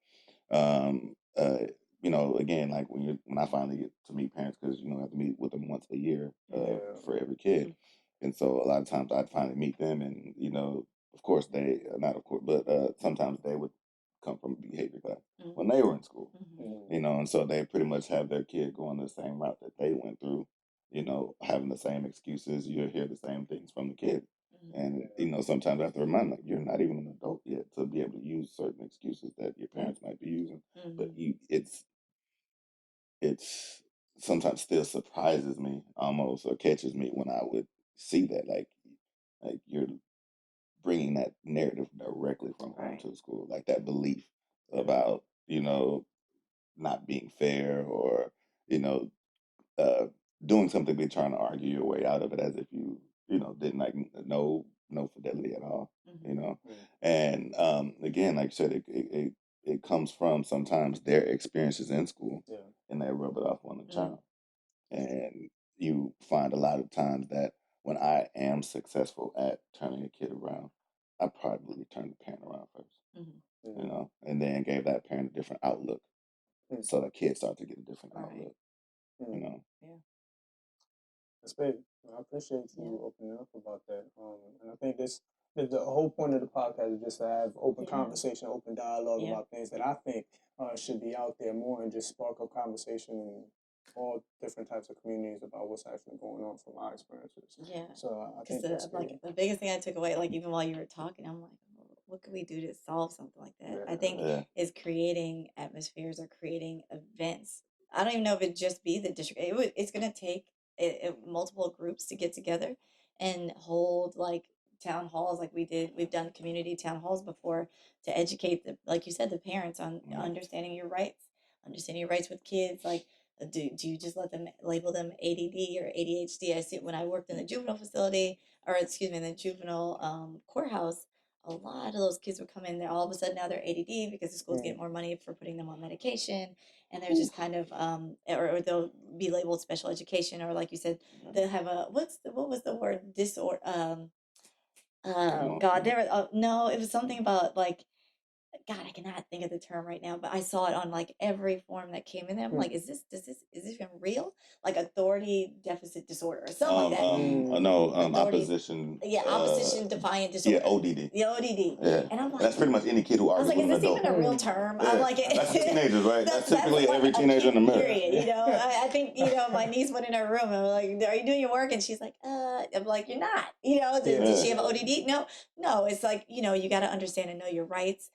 Again, like when I finally get to meet parents, because I have to meet with them once a year for every kid, and so a lot of times I'd finally meet them, and of course they not of course, but sometimes they would come from behavior class when they were in school, and so they pretty much have their kid going the same route that they went through, having the same excuses. You hear the same things from the kid. And sometimes I have to remind them, like, you're not even an adult yet to be able to use certain excuses that your parents might be using. But it's sometimes still surprises me almost, or catches me when I would see that, like you're bringing that narrative directly from home to the school, like that belief about not being fair, or doing something, but trying to argue your way out of it as if you didn't, like, no fidelity at all, and again, like you said, it comes from sometimes their experiences in school, and they rub it off on the child, and you find a lot of times that when I am successful at turning a kid around, I probably turned the parent around first, and then gave that parent a different outlook, so the kids start to get a different outlook, That's big. I appreciate you opening up about that. And I think the whole point of the podcast is just to have open conversation, open dialogue about things that I think should be out there more, and just spark up conversation in all different types of communities about what's actually going on from our experiences. So I think that's like the biggest thing I took away, like even while you were talking, I'm like, oh, what could we do to solve something like that? I think is creating atmospheres or creating events. I don't even know if it'd just be the district. It's going to take multiple groups to get together and hold like town halls, like we've done community town halls before, to educate like you said, the parents on understanding your rights with kids. Like, do you just let them label them ADD or ADHD? I see when I worked in the juvenile facility, or excuse me, in the juvenile courthouse, a lot of those kids would come in there, all of a sudden now they're ADD because the schools get more money for putting them on medication, and they're just kind of or they'll be labeled special education, or like you said, they'll have a what was the word, disorder, God, no, it was something about like, God, I cannot think of the term right now, but I saw it on like every form that came in there. I'm like, is this even real? Like authority deficit disorder or something like that. No, opposition. Opposition defiant disorder. Yeah, ODD. The ODD. Yeah, And I'm like, that's pretty much any kid who I was argues like, with is an this adult. even a real term? Yeah. I'm like, that's for teenagers, right? That's typically like every teenager in America. Period. I think my niece went in her room and I'm like, are you doing your work? And she's like, I'm like, you're not. Did she have ODD? No. It's like, you got to understand and know your rights.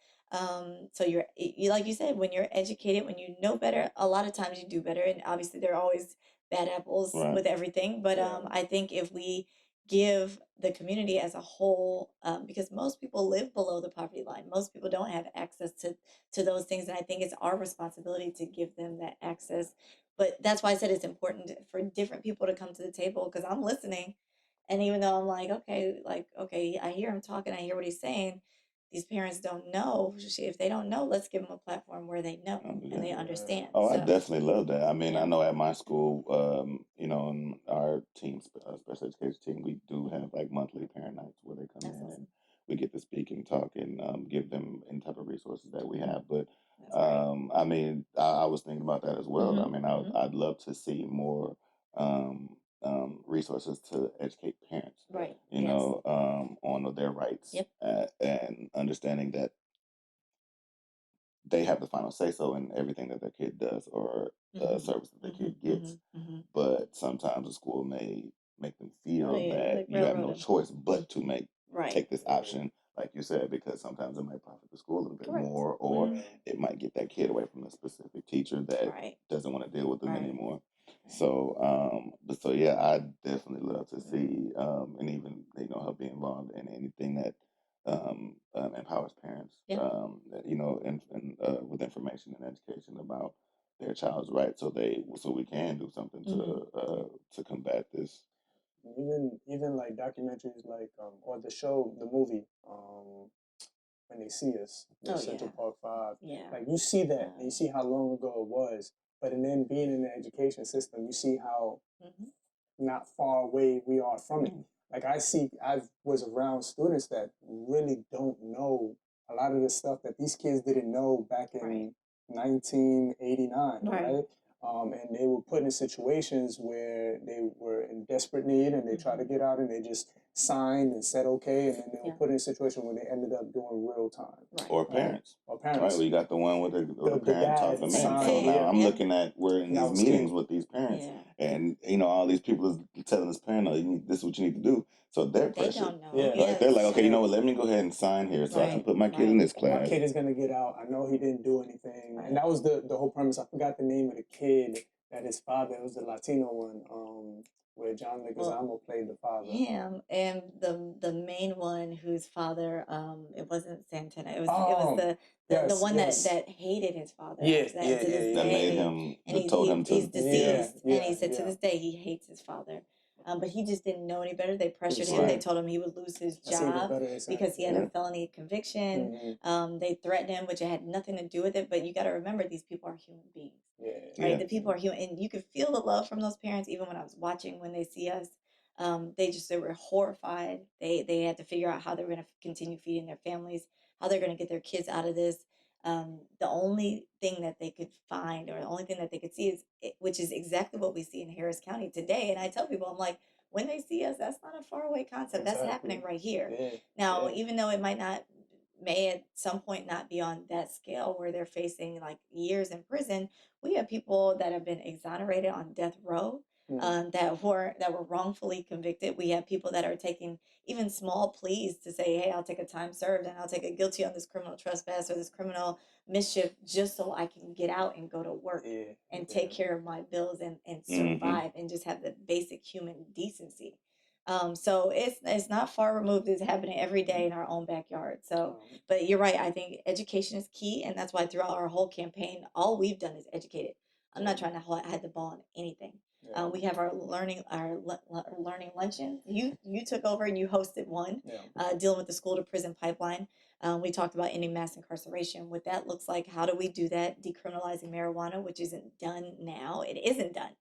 So you like you said, when you're educated, when you know better, a lot of times you do better. And obviously there are always bad apples with everything. But I think if we give the community as a whole, because most people live below the poverty line, most people don't have access to those things, and I think it's our responsibility to give them that access. But that's why I said it's important for different people to come to the table, because I'm listening, and even though I'm like, okay, I hear him talking, I hear what he's saying, these parents don't know. If they don't know, let's give them a platform where they know and they understand. I definitely love that. I mean, I know at my school, in our team, special education team, we do have like monthly parent nights where they come in and we get to speak and talk and give them any type of resources that we have. But That's great. I mean, I was thinking about that as well. I Mhm, mean, mhm. I'd love to see more resources to educate parents, Right. you Yes. know, on their rights Yep. and understanding that they have the final say so in everything that their kid does or Mhm, service that their mhm, kid gets. mhm, mhm. But sometimes the school may make them Oh feel yeah, that like you have no railroading. choice but to Right. take this option, like you said, because sometimes it might profit the school a little bit Correct. more, or Mhm. it might get that kid away from a specific teacher that Right. doesn't want to deal with them Right. anymore. Right. So, but so yeah, I definitely love to Mhm. see, and even help be involved in anything that empowers parents, Yeah. with information and education about their child's rights, so we can do something Mhm. to combat this. Even like documentaries like or the show, the movie, When They See Us, the Oh Central yeah. Park Five. Yeah. Like you see that and you see how long ago it was. But and then being in the education system, you see how Mhm. not far away we are from it. Like I was around students that really don't know a lot of the stuff that these kids didn't know back Right. in 1989, Right. right? And they were put in situations where they were in desperate need and they tried to Mhm. get out and they just signed and said okay, and then they were Yeah. put in a situation where they ended up doing real time, Right. Or right? parents. Or Right, parents. we got the one with the The parent talked dad the man. Same So signed, thing. now yeah, I'm Yeah. looking at we're in that these was key. meetings with these parents, Yeah. and all these people is telling this parent, "No, this is what you need to do." So they're They pressured, don't know. Yeah. Yeah, right? They're like, it's "Okay, you know true. what? Let me go ahead and sign here, so I can Right. put my kid in Right. this My class." kid is gonna get out. I know he didn't do anything, and Right. that was the whole premise. I forgot the name of the kid that his father. It was the Latino one, where John Well, Leguizamo played the father. him and the main one whose father it wasn't Santana. It was the Yes, one yes, that hated his father yeah, that to this That made day, him and that told him he's to. yeah, deceased, and he yeah, said to yeah. this day he hates his father. But he just didn't know any better. They He pressured was him. They scared. told him he would lose his That's even job better example. because he had Yeah. a felony conviction. Mm-hmm. They threatened him, which had nothing to do with it. But you got to remember, these people are human beings, Yeah, right? Yeah. The people are human, and you could feel the love from those parents. Even when I was watching When They See Us, they were horrified. They had to figure out how they were going to continue feeding their families, how they're going to get their kids out of this. The only thing that they could find, or the only thing that they could see, which is exactly what we see in Harris County today. And I tell people, I'm like, when they see us, that's not a faraway concept. That's exactly. happening right here. Yeah, Now, yeah. even though it may at some point not be on that scale where they're facing like years in prison, we have people that have been exonerated on death row, that were wrongfully convicted. We have people that are taking even small pleas to say, "Hey, I'll take a time served and I'll take a guilty on this criminal trespass or this criminal mischief just so I can get out and go to work Yeah, and yeah. take care of my bills and Mm-hmm. survive and just have the basic human decency." So it's not far removed. It's happening every day in our own backyard. So, but you're right. I think education is key, and that's why throughout our whole campaign, all we've done is educate it. I'm not trying to hide the ball on anything. Yeah. We have our learning luncheon. You took over and you hosted one, Yeah. dealing with the school to prison pipeline. We talked about ending mass incarceration. What that looks like, how do we do that? Decriminalizing marijuana, which isn't done now. It isn't done.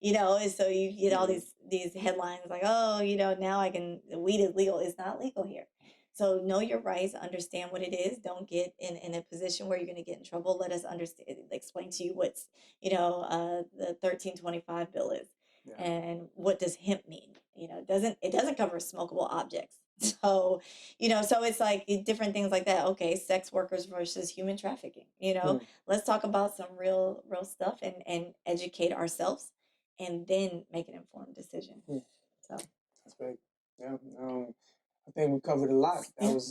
And so you get all these headlines like, oh, now weed is legal. It's not legal here. So know your rights, understand what it is. Don't get in a position where you're going to get in trouble. Let us understand, explain to you what's, the 1325 bill is, Yeah. and what does hemp mean. It doesn't cover smokable objects. So, so it's like different things like that. Okay, sex workers versus human trafficking. Let's talk about some real stuff and educate ourselves, and then make an informed decision. So That's great. Yeah. I think we covered a lot. That was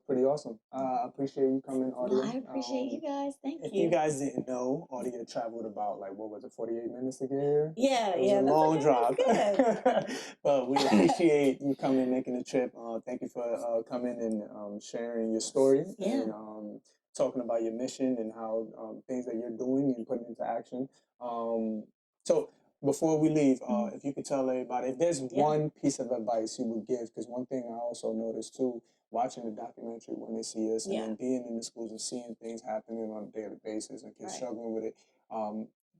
pretty awesome. I appreciate you coming, Audia. Well, I appreciate you guys. Thank If you. you guys didn't know, Audia traveled about 48 minutes to get here? Yeah, It was a that's long okay, drive. that's good. But we appreciate you coming, making the trip. Thank you for coming and sharing your story Yeah. and talking about your mission and how things that you're doing and putting into action. So before we leave, if you could tell everybody, if there's one piece of advice you would give, because one thing I also noticed too, watching the documentary When They See Us, and then being in the schools and seeing things happening on a daily basis and kids struggling with it.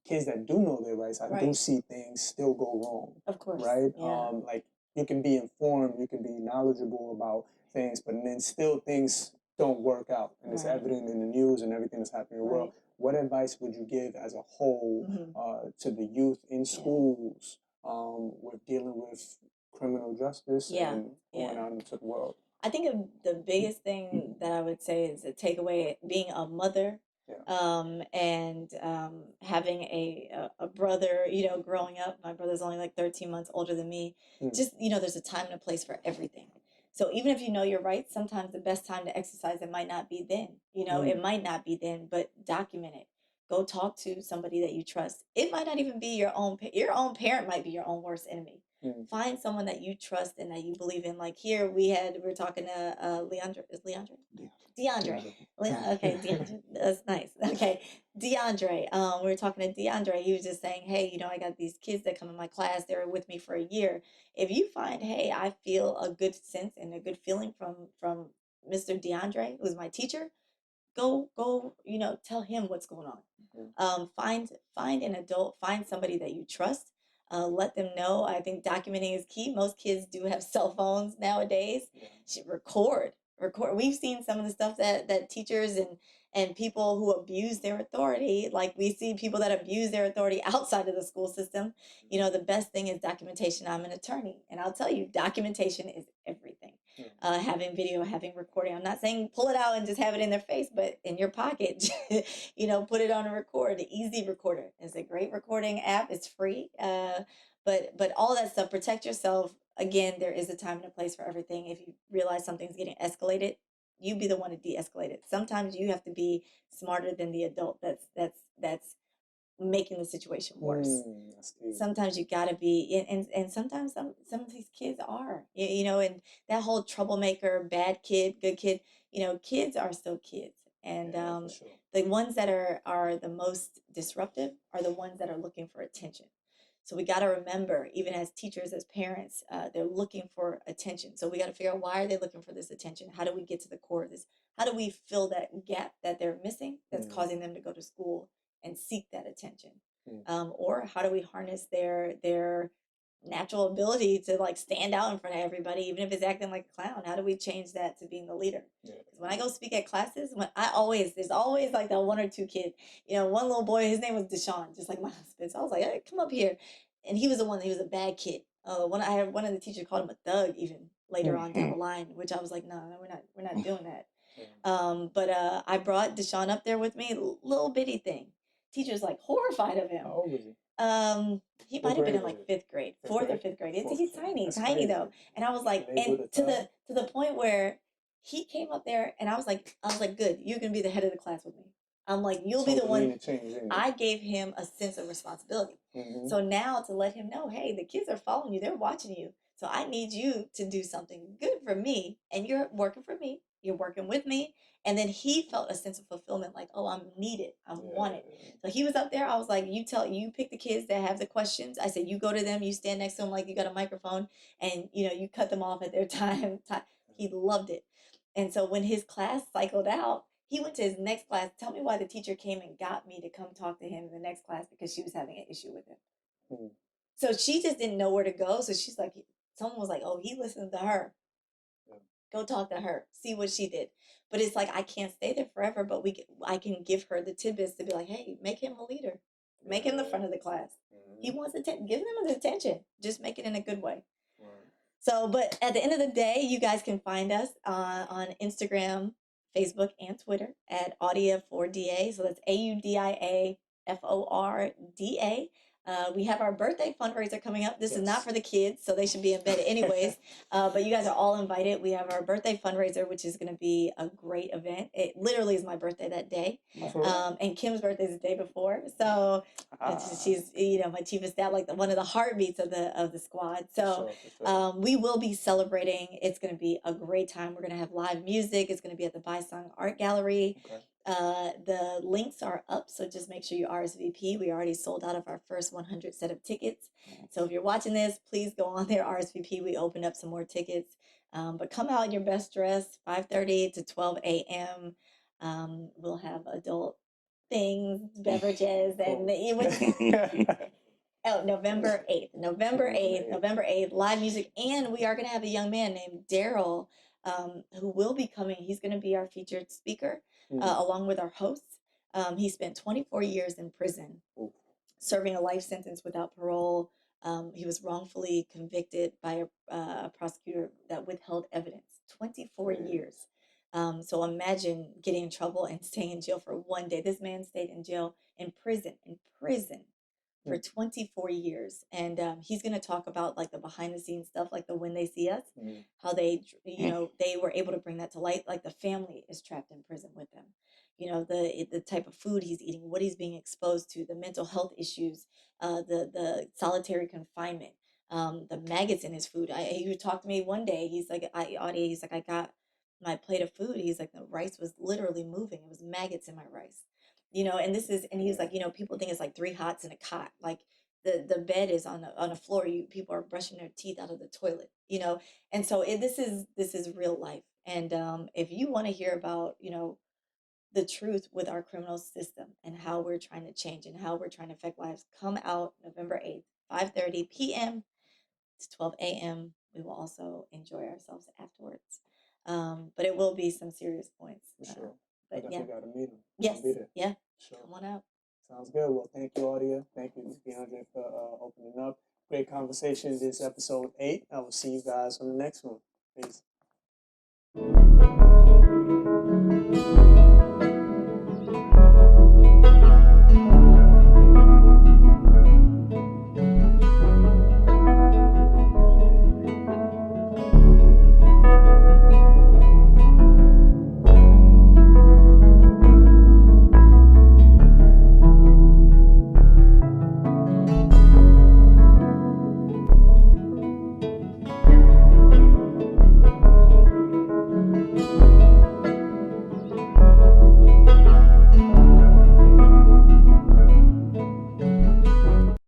Kids that do know their rights, I do see things still go wrong. Of course. Right? Yeah. Like, you can be informed, you can be knowledgeable about things, but then still things don't work out, and it's Right. evident in the news and everything that's happening in the world. Right. What advice would you give as a whole to the youth in schools with dealing with criminal justice and going out into the world? I think the biggest thing that I would say is a takeaway being a mother, and having a brother, growing up. My brother's only like 13 months older than me. Just, there's a time and a place for everything. So even if you know you're right, sometimes the best time to exercise it might not be then. It might not be then, but document it. Go talk to somebody that you trust. It might not even be your own parent might be your own worst enemy. Find someone that you trust and that you believe in. Like here we were talking to Leandre. Is Leandre? DeAndre. Okay, DeAndre. That's nice. Okay, DeAndre. We were talking to DeAndre. He was just saying, hey, I got these kids that come in my class. They were with me for a year. If you find, hey, I feel a good sense and a good feeling from Mr. DeAndre, who's my teacher, go, tell him what's going on. Find an adult, find somebody that you trust. Let them know. I think documenting is key. Most kids do have cell phones nowadays. Should record. We've seen some of the stuff that teachers and people who abuse their authority, like we see people that abuse their authority outside of the school system. The best thing is documentation. I'm an attorney, and I'll tell you, documentation is everything. Having video, having recording. I'm not saying pull it out and just have it in their face, but in your pocket, put it on a record. Easy Recorder is a great recording app. It's free. But all that stuff, protect yourself. Again, there is a time and a place for everything. If you realize something's getting escalated, you be the one to de-escalate it. Sometimes you have to be smarter than the adult that's making the situation worse. Sometimes you gotta be, and sometimes some of these kids are, and that whole troublemaker, bad kid, good kid, kids are still kids. And the ones that are the most disruptive are the ones that are looking for attention. So we got to remember, even as teachers, as parents, they're looking for attention. So we got to figure out, why are they looking for this attention? How do we get to the core of this? How do we fill that gap that they're missing that's causing them to go to school and seek that attention? Or how do we harness their natural ability to like stand out in front of everybody, even if it's acting like a clown? How do we change that to being the leader? Because when I go speak at classes, there's always like that one or two kid, one little boy, his name was Deshaun, just like my husband. So I was like, hey, come up here. And he was a bad kid. I had one of the teachers called him a thug even later on down the line, which I was like, no, we're not doing that. But I brought Deshaun up there with me, little bitty thing. Teacher's like horrified of him. How old was he? He might have been in like fifth grade, fourth or fifth grade. He's tiny though. And I was like, and to the point where he came up there, and I was like, good, you're gonna be the head of the class with me. I'm like, you'll be the one. I gave him a sense of responsibility. So now to let him know, hey, the kids are following you, they're watching you. So I need you to do something good for me, and you're working for me. You're working with me. And then he felt a sense of fulfillment, like, oh, I'm needed, I'm wanted. So he was up there. I was like, you pick the kids that have the questions. I said, you go to them, you stand next to them like you got a microphone, and you cut them off at their time. He loved it. And so when his class cycled out, he went to his next class. Tell me why the teacher came and got me to come talk to him in the next class, because she was having an issue with him. So she just didn't know where to go. So she's like, someone was like, oh, he listened to her. Go talk to her, see what she did. But it's like, I can't stay there forever, but I can give her the tidbits to be like, hey, make him a leader. Make him the front of the class. He wants attention. Give him his attention. Just make it in a good way. So, but at the end of the day, you guys can find us on Instagram, Facebook, and Twitter at Audia4DA. So that's AUDIAFORDA. We have our birthday fundraiser coming up. This is not for the kids, so they should be in bed anyways. But you guys are all invited. We have our birthday fundraiser, which is going to be a great event. It literally is my birthday that day. And Kim's birthday is the day before. So she's, my chief of staff, like one of the heartbeats of the squad. So we will be celebrating. It's going to be a great time. We're going to have live music. It's going to be at the Bysong Art Gallery. The links are up, so just make sure you RSVP. We already sold out of our first 100 set of tickets. So if you're watching this, please go on there, RSVP. We opened up some more tickets. But come out in your best dress, 5:30 to 12 a.m. We'll have adult things, beverages, and Oh, November 8th. November 8th, live music. And we are going to have a young man named Daryl who will be coming. He's going to be our featured speaker along with our hosts. He spent 24 years in prison, serving a life sentence without parole. He was wrongfully convicted by a prosecutor that withheld evidence. 24 years. So imagine getting in trouble and staying in jail for one day. This man stayed in jail, in prison for 24 years. And he's going to talk about like the behind the scenes stuff, like the When They See Us, how they, they were able to bring that to light. Like the family is trapped in prison with them. The type of food he's eating, what he's being exposed to, the mental health issues, the solitary confinement, the maggots in his food. He would talk to me one day. He's like, I got my plate of food. He's like, the rice was literally moving. It was maggots in my rice. And he was like, people think it's like 3 hots in a cot. Like the bed is on a floor. People are brushing their teeth out of the toilet, And so this is real life. And if you want to hear about, the truth with our criminal system and how we're trying to change and how we're trying to affect lives, come out November 8th, 5:30 p.m. to 12 a.m. We will also enjoy ourselves afterwards. But it will be some serious points. For sure. But I definitely got to meet him. Yes. I'll be there. Yeah. Sure. Come on out. Sounds good. Well, thank you, Audia. Thank you, DeAndre, for opening up. Great conversation. This is episode 8. I will see you guys on the next one. Peace.